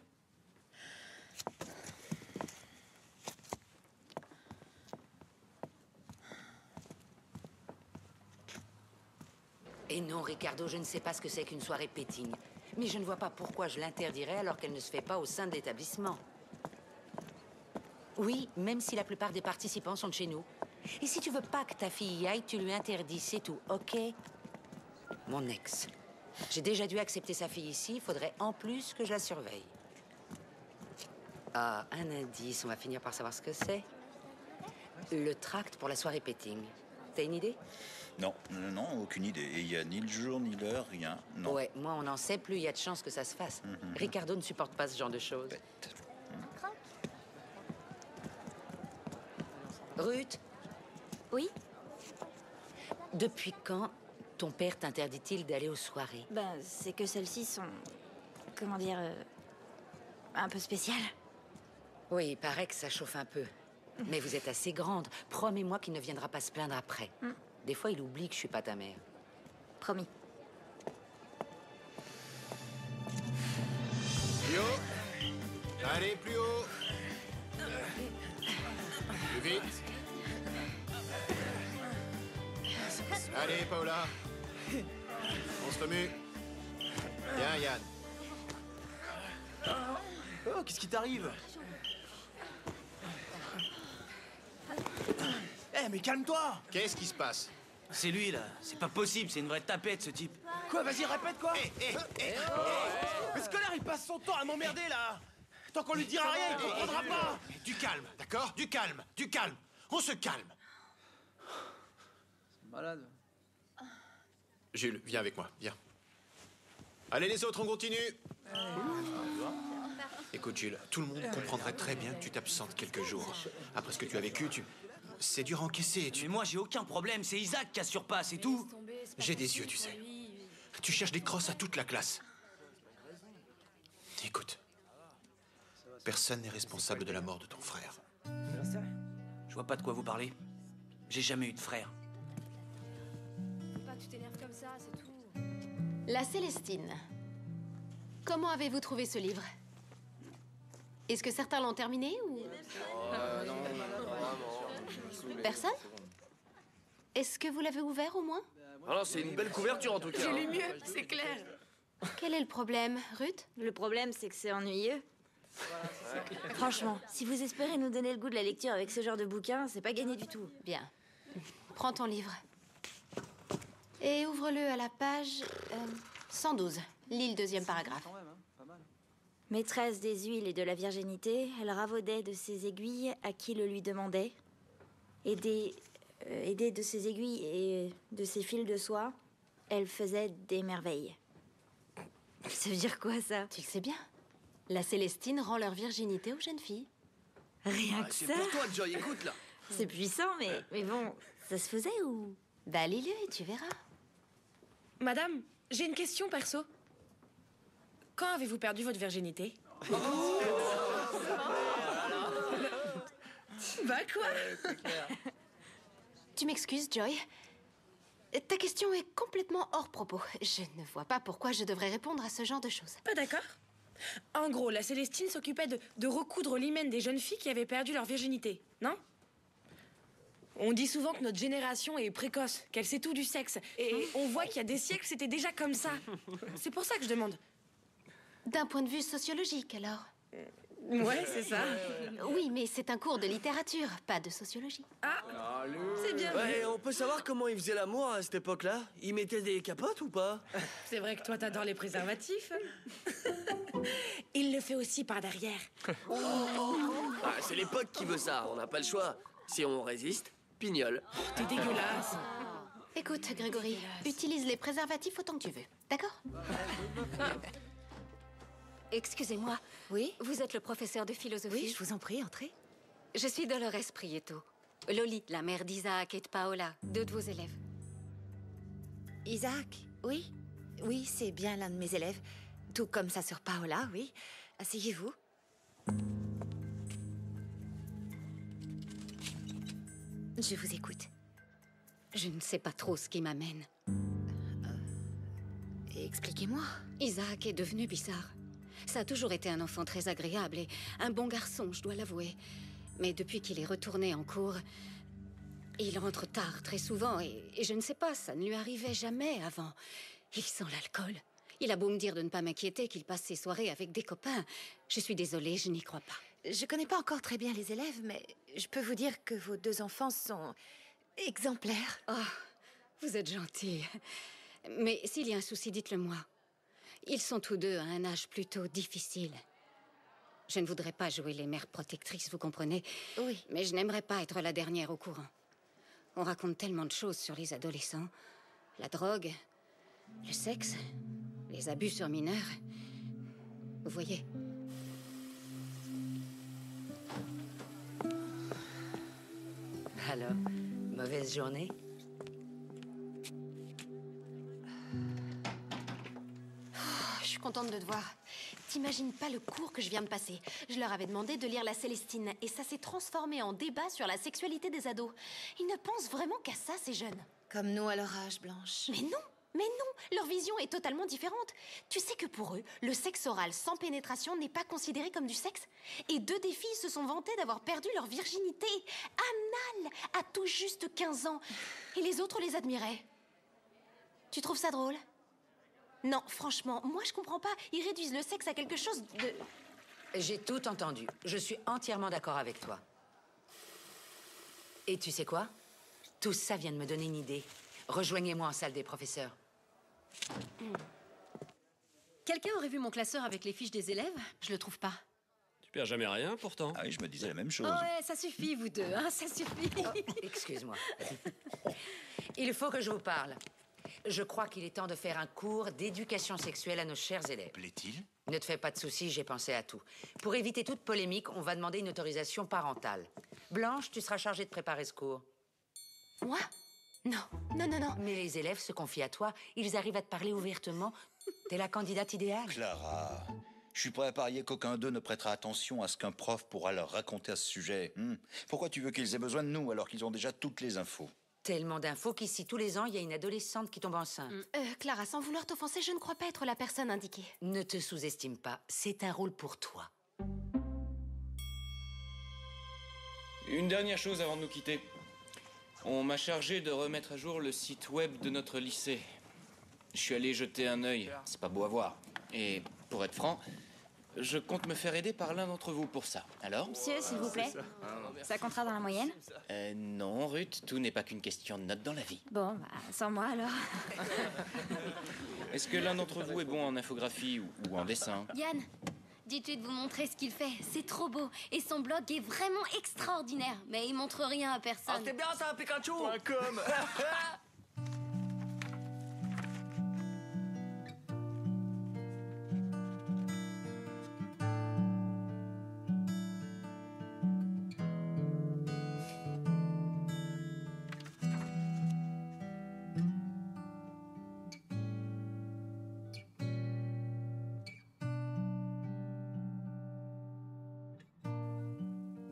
[SPEAKER 8] Et non, Ricardo, je ne sais pas ce que c'est qu'une soirée péting. Mais je ne vois pas pourquoi je l'interdirais alors qu'elle ne se fait pas au sein de l'établissement. Oui, même si la plupart des participants sont de chez nous. Et si tu veux pas que ta fille y aille, tu lui interdis, c'est tout, ok? Mon ex. J'ai déjà dû accepter sa fille ici, il faudrait en plus que je la surveille. Ah, un indice, on va finir par savoir ce que c'est. Le tract pour la soirée péting. T'as une idée?
[SPEAKER 6] Non, non, aucune idée. Et il n'y a ni le jour, ni l'heure, rien. Non.
[SPEAKER 8] Ouais, moi on en sait, plus il y a de chances que ça se fasse. Ricardo ne supporte pas ce genre de choses. Ruth?
[SPEAKER 20] Oui?
[SPEAKER 8] Depuis quand ton père t'interdit-il d'aller aux soirées?
[SPEAKER 20] Ben, c'est que celles-ci sont... comment dire... un peu spéciales.
[SPEAKER 8] Oui, il paraît que ça chauffe un peu. Mais vous êtes assez grande. Promets-moi qu'il ne viendra pas se plaindre après. Des fois, il oublie que je suis pas ta mère.
[SPEAKER 20] Promis.
[SPEAKER 16] Plus haut. Allez, plus haut. Plus vite. Allez, Paola. On se remue. Bien, Yann.
[SPEAKER 19] Oh, qu'est-ce qui t'arrive? Eh, mais calme-toi!
[SPEAKER 16] Qu'est-ce qui se passe?
[SPEAKER 13] C'est lui, là. C'est pas possible, c'est une vraie tapette, ce type.
[SPEAKER 19] Quoi? Vas-y, répète quoi? Mais ce connard, il passe son temps à m'emmerder, là! Tant qu'on lui dira rien, il comprendra pas!
[SPEAKER 16] Du calme, d'accord? Du calme, du calme. On se calme.
[SPEAKER 13] C'est malade.
[SPEAKER 16] Jules, viens avec moi, viens. Allez, les autres, on continue. Écoute, Jules, tout le monde comprendrait très bien que tu t'absentes quelques jours. Après ce que tu as vécu, c'est dur à encaisser.
[SPEAKER 13] Mais moi, j'ai aucun problème. C'est Isaac qui assure pas, c'est tout.
[SPEAKER 16] J'ai des yeux, tu sais. Tu cherches des crosses à toute la classe. Écoute, personne n'est responsable de la mort de ton frère.
[SPEAKER 13] Je vois pas de quoi vous parlez. J'ai jamais eu de frère.
[SPEAKER 4] Faut pas que tu t'énerves comme ça, c'est tout. La Célestine. Comment avez-vous trouvé ce livre? Est-ce que certains l'ont terminé ou... Personne? Est-ce que vous l'avez ouvert au moins?
[SPEAKER 5] Alors, c'est une belle couverture en tout cas.
[SPEAKER 3] J'ai lu mieux, c'est clair.
[SPEAKER 4] Quel est le problème, Ruth?
[SPEAKER 20] Le problème, c'est que c'est ennuyeux. Franchement, si vous espérez nous donner le goût de la lecture avec ce genre de bouquin, c'est pas gagné du tout.
[SPEAKER 4] Bien. Prends ton livre. Et ouvre-le à la page 112. Lis le deuxième paragraphe.
[SPEAKER 20] Maîtresse des huiles et de la virginité, elle ravaudait de ses aiguilles à qui le lui demandait. Aidée de ses aiguilles et de ses fils de soie, elle faisait des merveilles. Ça veut dire quoi, ça?
[SPEAKER 4] Tu le sais bien. La Célestine rend leur virginité aux jeunes filles.
[SPEAKER 20] Rien que ça?
[SPEAKER 5] C'est pour toi, Joy, écoute là.
[SPEAKER 20] C'est puissant, mais bon, ça se faisait ou...
[SPEAKER 4] Bah, lis-le et tu verras.
[SPEAKER 3] Madame, j'ai une question perso. Quand avez-vous perdu votre virginité? Bah quoi?
[SPEAKER 4] Tu m'excuses, Joy. Ta question est complètement hors propos. Je ne vois pas pourquoi je devrais répondre à ce genre de choses.
[SPEAKER 3] Pas d'accord. En gros, la Célestine s'occupait de recoudre l'hymen des jeunes filles qui avaient perdu leur virginité, non? On dit souvent que notre génération est précoce, qu'elle sait tout du sexe. Et on voit qu'il y a des siècles, c'était déjà comme ça. C'est pour ça que je demande.
[SPEAKER 4] D'un point de vue sociologique, alors?
[SPEAKER 3] Ouais, c'est ça.
[SPEAKER 4] Oui, mais c'est un cours de littérature, pas de sociologie.
[SPEAKER 3] Ah, c'est bien.
[SPEAKER 5] Ouais, on peut savoir comment ils faisaient l'amour à cette époque-là? Ils mettaient des capotes ou pas?
[SPEAKER 3] C'est vrai que toi, t'adores les préservatifs. Il le fait aussi par derrière.
[SPEAKER 5] Ah, c'est l'époque qui veut ça, on n'a pas le choix. Si on résiste, pignole.
[SPEAKER 3] T'es dégueulasse.
[SPEAKER 4] Écoute, Grégory, utilise les préservatifs autant que tu veux, d'accord?
[SPEAKER 20] Excusez-moi.
[SPEAKER 4] Oui?
[SPEAKER 20] Vous êtes le professeur de philosophie?
[SPEAKER 14] Oui, je vous en prie, entrez.
[SPEAKER 20] Je suis Dolores Prieto. Loli, la mère d'Isaac et de Paola, deux de vos élèves.
[SPEAKER 1] Isaac, oui. Oui, c'est bien l'un de mes élèves. Tout comme sa sœur Paola, oui. Asseyez-vous. Je vous écoute.
[SPEAKER 20] Je ne sais pas trop ce qui m'amène.
[SPEAKER 1] Expliquez-moi.
[SPEAKER 20] Isaac est devenu bizarre. Ça a toujours été un enfant très agréable et un bon garçon, je dois l'avouer. Mais depuis qu'il est retourné en cours,
[SPEAKER 14] Il rentre tard, très souvent, et je ne sais pas, ça ne lui arrivait jamais avant. Il sent l'alcool. Il a beau me dire de ne pas m'inquiéter, qu'il passe ses soirées avec des copains. Je suis désolée, je n'y crois pas.
[SPEAKER 1] Je connais pas encore très bien les élèves, mais je peux vous dire que vos 2 enfants sont exemplaires.
[SPEAKER 14] Oh, vous êtes gentille. Mais s'il y a un souci, dites-le-moi. Ils sont tous deux à un âge plutôt difficile. Je ne voudrais pas jouer les mères protectrices, vous comprenez?
[SPEAKER 1] Oui.
[SPEAKER 14] Mais je n'aimerais pas être la dernière au courant. On raconte tellement de choses sur les adolescents. La drogue, le sexe, les abus sur mineurs. Vous voyez?
[SPEAKER 8] Alors, mauvaise journée?
[SPEAKER 4] Je suis contente de te voir. T'imagines pas le cours que je viens de passer. Je leur avais demandé de lire La Célestine et ça s'est transformé en débat sur la sexualité des ados. Ils ne pensent vraiment qu'à ça, ces jeunes.
[SPEAKER 1] Comme nous à leur âge, Blanche.
[SPEAKER 4] Mais non, leur vision est totalement différente. Tu sais que pour eux, le sexe oral sans pénétration n'est pas considéré comme du sexe. Et 2 des filles se sont vantées d'avoir perdu leur virginité anale à tout juste 15 ans. Et les autres les admiraient. Tu trouves ça drôle? Non, franchement, moi je comprends pas. Ils réduisent le sexe à quelque chose de...
[SPEAKER 8] J'ai tout entendu. Je suis entièrement d'accord avec toi. Et tu sais quoi? Tout ça vient de me donner une idée. Rejoignez-moi en salle des professeurs.
[SPEAKER 14] Quelqu'un aurait vu mon classeur avec les fiches des élèves? Je le trouve pas.
[SPEAKER 7] Tu perds jamais rien, pourtant.
[SPEAKER 6] Ah oui, je me disais la même chose.
[SPEAKER 14] Oh ouais, ça suffit, vous deux, hein, ça suffit.
[SPEAKER 8] Excuse-moi. Il faut que je vous parle. Je crois qu'il est temps de faire un cours d'éducation sexuelle à nos chers élèves.
[SPEAKER 6] Plaît-il?
[SPEAKER 8] Ne te fais pas de soucis, j'ai pensé à tout. Pour éviter toute polémique, on va demander une autorisation parentale. Blanche, tu seras chargée de préparer ce cours.
[SPEAKER 4] Moi? Non.
[SPEAKER 8] Mais les élèves se confient à toi, ils arrivent à te parler ouvertement. T'es la candidate idéale.
[SPEAKER 6] Clara, je suis prêt à parier qu'aucun d'eux ne prêtera attention à ce qu'un prof pourra leur raconter à ce sujet. Pourquoi tu veux qu'ils aient besoin de nous alors qu'ils ont déjà toutes les infos?
[SPEAKER 8] Tellement d'infos qu'ici, tous les ans, il y a une adolescente qui tombe enceinte.
[SPEAKER 4] Clara, sans vouloir t'offenser, je ne crois pas être la personne indiquée.
[SPEAKER 8] Ne te sous-estime pas, c'est un rôle pour toi.
[SPEAKER 13] Une dernière chose avant de nous quitter. On m'a chargé de remettre à jour le site web de notre lycée. Je suis allé jeter un œil, c'est pas beau à voir. Et pour être franc, je compte me faire aider par l'un d'entre vous pour ça. Alors?
[SPEAKER 20] Monsieur, s'il vous plaît. Ça comptera dans la moyenne?
[SPEAKER 13] Non, Ruth, tout n'est pas qu'une question de notes dans la vie.
[SPEAKER 20] Bon, bah, sans moi alors.
[SPEAKER 13] Est-ce que l'un d'entre vous est bon en infographie ou en dessin?
[SPEAKER 4] Yann, dites-lui de vous montrer ce qu'il fait. C'est trop beau. Et son blog est vraiment extraordinaire. Mais il montre rien à personne.
[SPEAKER 5] Ah, c'était bien ça, Pikachu!
[SPEAKER 10] .com.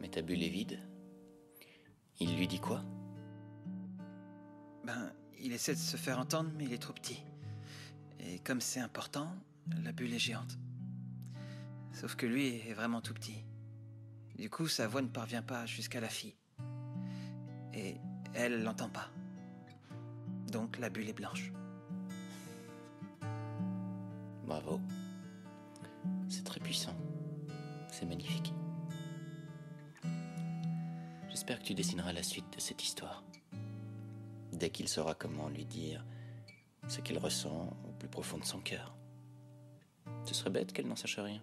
[SPEAKER 13] Mais ta bulle est vide. Il lui dit quoi?
[SPEAKER 9] Ben, il essaie de se faire entendre, mais il est trop petit. Et comme c'est important, la bulle est géante. Sauf que lui est vraiment tout petit. Du coup, sa voix ne parvient pas jusqu'à la fille. Et elle l'entend pas. Donc la bulle est blanche.
[SPEAKER 13] Bravo. C'est très puissant. C'est magnifique. J'espère que tu dessineras la suite de cette histoire. Dès qu'il saura comment lui dire ce qu'il ressent au plus profond de son cœur. Ce serait bête qu'elle n'en sache rien.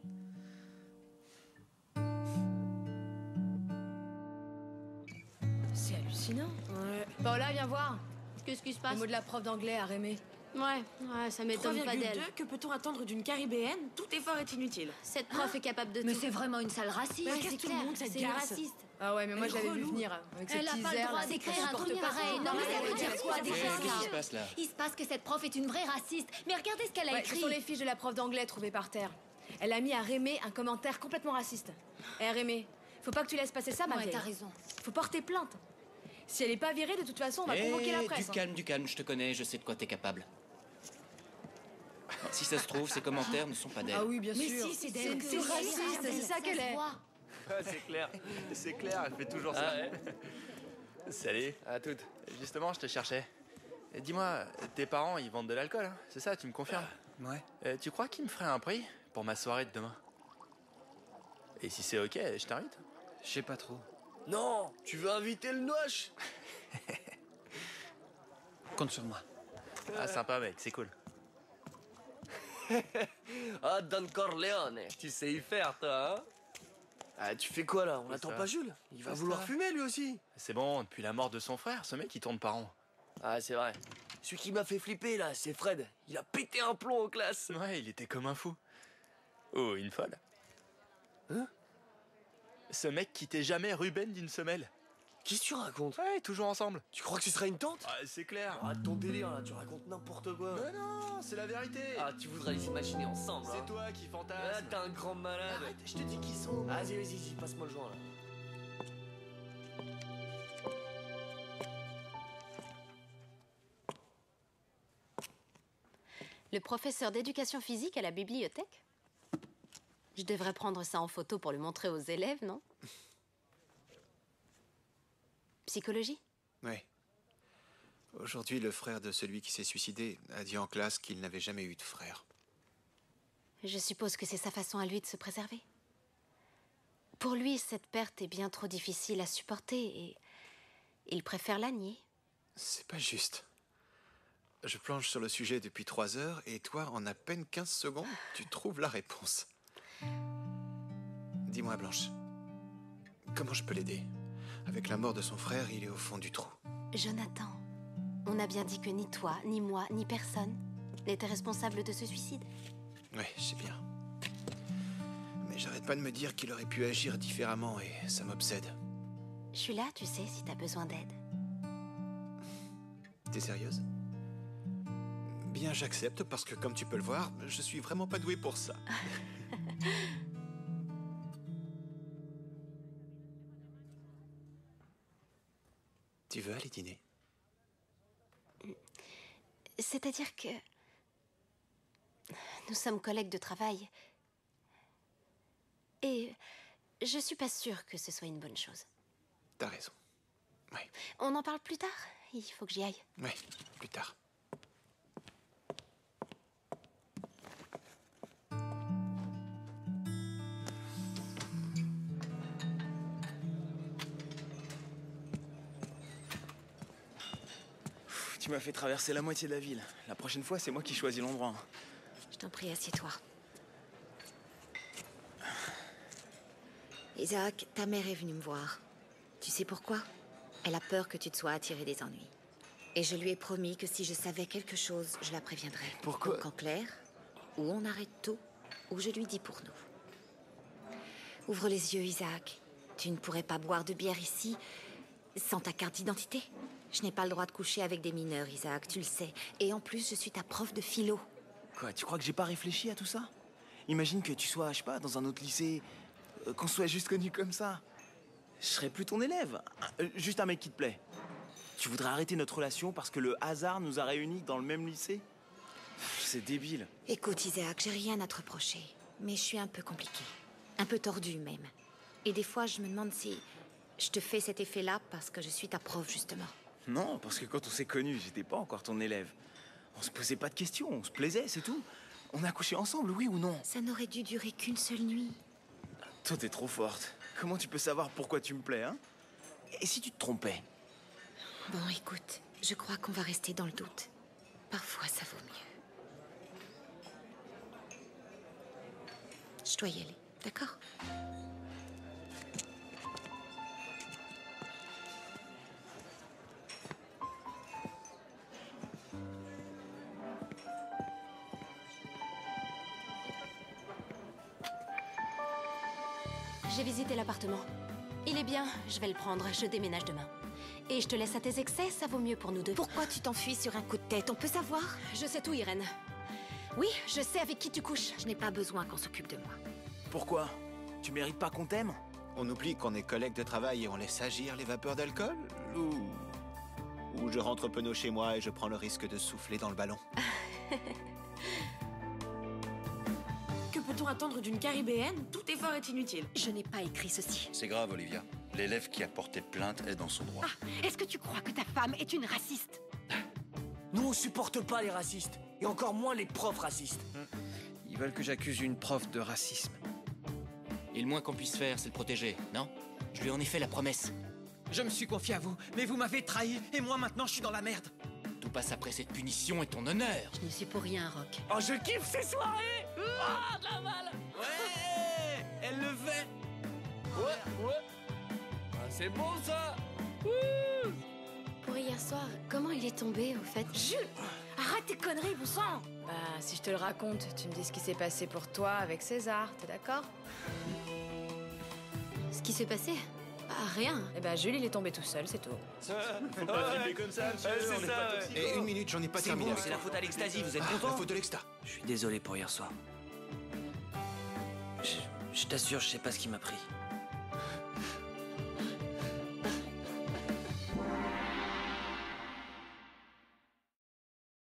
[SPEAKER 3] C'est hallucinant. Ouais. Paola, viens voir.
[SPEAKER 4] Qu'est-ce qui se passe?
[SPEAKER 3] Le mot de la prof d'anglais à Rémé.
[SPEAKER 4] Ouais, ça m'étonne pas d'elle.
[SPEAKER 3] 3,2, que peut-on attendre d'une caribéenne? Tout effort est inutile.
[SPEAKER 4] Cette prof est capable de
[SPEAKER 14] Mais
[SPEAKER 4] tout.
[SPEAKER 14] c'est vraiment une sale raciste.
[SPEAKER 3] Mais
[SPEAKER 4] Ouais,
[SPEAKER 3] qu'est-ce
[SPEAKER 4] c'est
[SPEAKER 3] tout le
[SPEAKER 4] clair,
[SPEAKER 3] monde, cette
[SPEAKER 4] c'est une
[SPEAKER 3] garce.
[SPEAKER 4] raciste.
[SPEAKER 3] Ah ouais, mais moi
[SPEAKER 4] Elle
[SPEAKER 3] je l'avais vu
[SPEAKER 4] relou.
[SPEAKER 3] venir avec ses
[SPEAKER 4] Elle a
[SPEAKER 3] petits
[SPEAKER 4] pas le
[SPEAKER 3] airs,
[SPEAKER 4] droit
[SPEAKER 3] là,
[SPEAKER 4] d'écrire
[SPEAKER 3] qu'elle
[SPEAKER 4] un
[SPEAKER 3] supporte
[SPEAKER 4] truc
[SPEAKER 3] pas.
[SPEAKER 4] pareil. Non, mais ça veut dire quoi d'écrire
[SPEAKER 13] Qu'est-ce qui
[SPEAKER 4] ça?
[SPEAKER 13] se passe là?
[SPEAKER 4] Il se passe que cette prof est une vraie raciste. Mais regardez ce qu'elle a
[SPEAKER 3] Ouais,
[SPEAKER 4] écrit.
[SPEAKER 3] ce sont les fiches de la prof d'anglais trouvées par terre. Elle a mis à Rémé un commentaire complètement raciste. Eh Rémé, faut pas que tu laisses passer ça, ma
[SPEAKER 4] Ouais,
[SPEAKER 3] vieille.
[SPEAKER 4] t'as raison.
[SPEAKER 3] Faut porter plainte. Si elle est pas virée, de toute façon, on va convoquer la presse.
[SPEAKER 13] Du calme, je te connais, je sais de quoi t'es capable. Si ça se trouve, ces commentaires ne sont pas d'elle.
[SPEAKER 3] Ah oui, bien
[SPEAKER 4] Mais
[SPEAKER 3] sûr.
[SPEAKER 4] si, c'est d'elle.
[SPEAKER 3] C'est raciste, c'est ça qu'elle est.
[SPEAKER 10] C'est clair, elle fait toujours ça. Salut. À toutes. Justement, je te cherchais. Dis-moi, tes parents, ils vendent de l'alcool, hein? C'est ça, tu me confirmes?
[SPEAKER 9] Ouais.
[SPEAKER 10] Tu crois qu'ils me feraient un prix pour ma soirée de demain? Et si c'est ok, je t'invite.
[SPEAKER 9] Je sais pas trop.
[SPEAKER 5] Non, tu veux inviter le Noche?
[SPEAKER 9] Compte sur moi.
[SPEAKER 10] Ah, sympa, mec, c'est cool.
[SPEAKER 5] Ah, Don Corleone, tu sais y faire, toi, hein? Ah, tu fais quoi, là? On n'attend pas Jules? Il va vouloir fumer, lui aussi.
[SPEAKER 10] C'est bon, depuis la mort de son frère, ce mec, il tourne par an.
[SPEAKER 5] Ah, c'est vrai. Celui qui m'a fait flipper, là, c'est Fred. Il a pété un plomb en classe.
[SPEAKER 10] Ouais, il était comme un fou. Oh, une folle.
[SPEAKER 5] Hein?
[SPEAKER 10] Ce mec quittait jamais Ruben d'une semelle.
[SPEAKER 5] Qu'est-ce que tu racontes?
[SPEAKER 10] Ouais, toujours ensemble.
[SPEAKER 5] Tu crois que ce serait une tante?
[SPEAKER 10] Ah, c'est clair.
[SPEAKER 5] Arrête ton délire, là, tu racontes n'importe quoi.
[SPEAKER 10] Mais non, c'est la vérité.
[SPEAKER 5] Ah, tu voudrais les imaginer ensemble, hein.
[SPEAKER 10] C'est toi qui fantasme.
[SPEAKER 5] Ah, t'es un grand malade.
[SPEAKER 10] Arrête, je te dis qui sont.
[SPEAKER 5] Vas-y, passe-moi le joint, là.
[SPEAKER 4] Le professeur d'éducation physique à la bibliothèque? Je devrais prendre ça en photo pour le montrer aux élèves, non? Psychologie?
[SPEAKER 12] Oui. Aujourd'hui, le frère de celui qui s'est suicidé a dit en classe qu'il n'avait jamais eu de frère.
[SPEAKER 4] Je suppose que c'est sa façon à lui de se préserver. Pour lui, cette perte est bien trop difficile à supporter et il préfère la nier.
[SPEAKER 12] C'est pas juste. Je planche sur le sujet depuis 3 heures et toi, en à peine 15 secondes, tu trouves la réponse. Dis-moi, Blanche, comment je peux l'aider? Avec la mort de son frère, il est au fond du trou.
[SPEAKER 4] Jonathan, on a bien dit que ni toi, ni moi, ni personne n'était responsable de ce suicide.
[SPEAKER 12] Oui, je sais bien. Mais j'arrête pas de me dire qu'il aurait pu agir différemment et ça m'obsède.
[SPEAKER 4] Je suis là, tu sais, si t'as besoin d'aide.
[SPEAKER 12] T'es sérieuse? Bien, j'accepte parce que, comme tu peux le voir, je suis vraiment pas doué pour ça. Tu veux aller dîner?
[SPEAKER 4] C'est-à-dire que nous sommes collègues de travail. Et je suis pas sûre que ce soit une bonne chose.
[SPEAKER 12] T'as raison.
[SPEAKER 4] On en parle plus tard? Il faut que j'y aille.
[SPEAKER 12] Ouais, plus tard.
[SPEAKER 19] Tu m'as fait traverser la moitié de la ville. La prochaine fois, c'est moi qui choisis l'endroit.
[SPEAKER 1] Je t'en prie, assieds-toi. Isaac, ta mère est venue me voir. Tu sais pourquoi? Elle a peur que tu te sois attiré des ennuis. Et je lui ai promis que si je savais quelque chose, je la préviendrais.
[SPEAKER 19] Pourquoi?
[SPEAKER 1] Donc en clair, ou on arrête tout, ou je lui dis pour nous. Ouvre les yeux, Isaac. Tu ne pourrais pas boire de bière ici sans ta carte d'identité. Je n'ai pas le droit de coucher avec des mineurs, Isaac, tu le sais. Et en plus, je suis ta prof de philo.
[SPEAKER 19] Quoi, tu crois que j'ai pas réfléchi à tout ça? Imagine que tu sois, je sais pas, dans un autre lycée, qu'on soit juste connus comme ça. Je serais plus ton élève. Juste un mec qui te plaît. Tu voudrais arrêter notre relation parce que le hasard nous a réunis dans le même lycée? C'est débile.
[SPEAKER 1] Écoute, Isaac, j'ai rien à te reprocher. Mais je suis un peu compliquée. Un peu tordue, même. Et des fois, je me demande si je te fais cet effet-là parce que je suis ta prof, justement.
[SPEAKER 19] Non, parce que quand on s'est connus, j'étais pas encore ton élève. On se posait pas de questions, on se plaisait, c'est tout. On a couché ensemble, oui ou non?
[SPEAKER 1] Ça n'aurait dû durer qu'une seule nuit.
[SPEAKER 19] Toi, t'es trop forte. Comment tu peux savoir pourquoi tu me plais, hein? Et si tu te trompais?
[SPEAKER 1] Bon, écoute, je crois qu'on va rester dans le doute. Parfois, ça vaut mieux. Je dois y aller, d'accord?
[SPEAKER 4] J'ai visité l'appartement. Il est bien, je vais le prendre, je déménage demain. Et je te laisse à tes excès, ça vaut mieux pour nous deux.
[SPEAKER 1] Pourquoi tu t'enfuis sur un coup de tête? On peut savoir?
[SPEAKER 4] Je sais tout, Irène. Oui, je sais avec qui tu couches.
[SPEAKER 1] Je n'ai pas besoin qu'on s'occupe de moi.
[SPEAKER 19] Pourquoi? Tu mérites pas qu'on t'aime?
[SPEAKER 12] On oublie qu'on est collègues de travail et on laisse agir les vapeurs d'alcool? Ou je rentre penaud chez moi et je prends le risque de souffler dans le ballon?
[SPEAKER 3] Que peut-on attendre d'une caribéenne? Tout effort est inutile.
[SPEAKER 1] Je n'ai pas écrit ceci.
[SPEAKER 6] C'est grave, Olivia. L'élève qui a porté plainte est dans son droit.
[SPEAKER 14] Est-ce que tu crois que ta femme est une raciste?
[SPEAKER 5] Nous, on supporte pas les racistes. Et encore moins les profs racistes.
[SPEAKER 9] Ils veulent que j'accuse une prof de racisme.
[SPEAKER 13] Et le moins qu'on puisse faire, c'est le protéger, non? Je lui en ai fait la promesse.
[SPEAKER 9] Je me suis confié à vous, mais vous m'avez trahi, et moi maintenant je suis dans la merde.
[SPEAKER 13] Tout passe après cette punition et ton honneur.
[SPEAKER 14] Je n'y suis pour rien, Rock.
[SPEAKER 5] Oh, je kiffe ces soirées. Ah, de la balle.
[SPEAKER 9] Ouais, elle le fait.
[SPEAKER 2] Ouais. Ah, c'est bon ça.
[SPEAKER 4] Pour hier soir, comment il est tombé, au fait?
[SPEAKER 3] Jules, arrête tes conneries, bon sang. Bah, si je te le raconte, tu me dis ce qui s'est passé pour toi avec César, t'es d'accord?
[SPEAKER 4] Ce qui s'est passé? Ah, rien.
[SPEAKER 3] Eh ben, Jules, il est tombé tout seul, c'est tout.
[SPEAKER 10] Faut pas filmer comme ça, monsieur. On est pas toxico.
[SPEAKER 12] Et une minute, j'en ai pas terminé.
[SPEAKER 5] C'est la faute à l'ecstasy, vous êtes
[SPEAKER 12] La
[SPEAKER 5] content?
[SPEAKER 12] faute de l'exta.
[SPEAKER 5] Je suis désolé pour hier soir. Je t'assure, je sais pas ce qui m'a pris.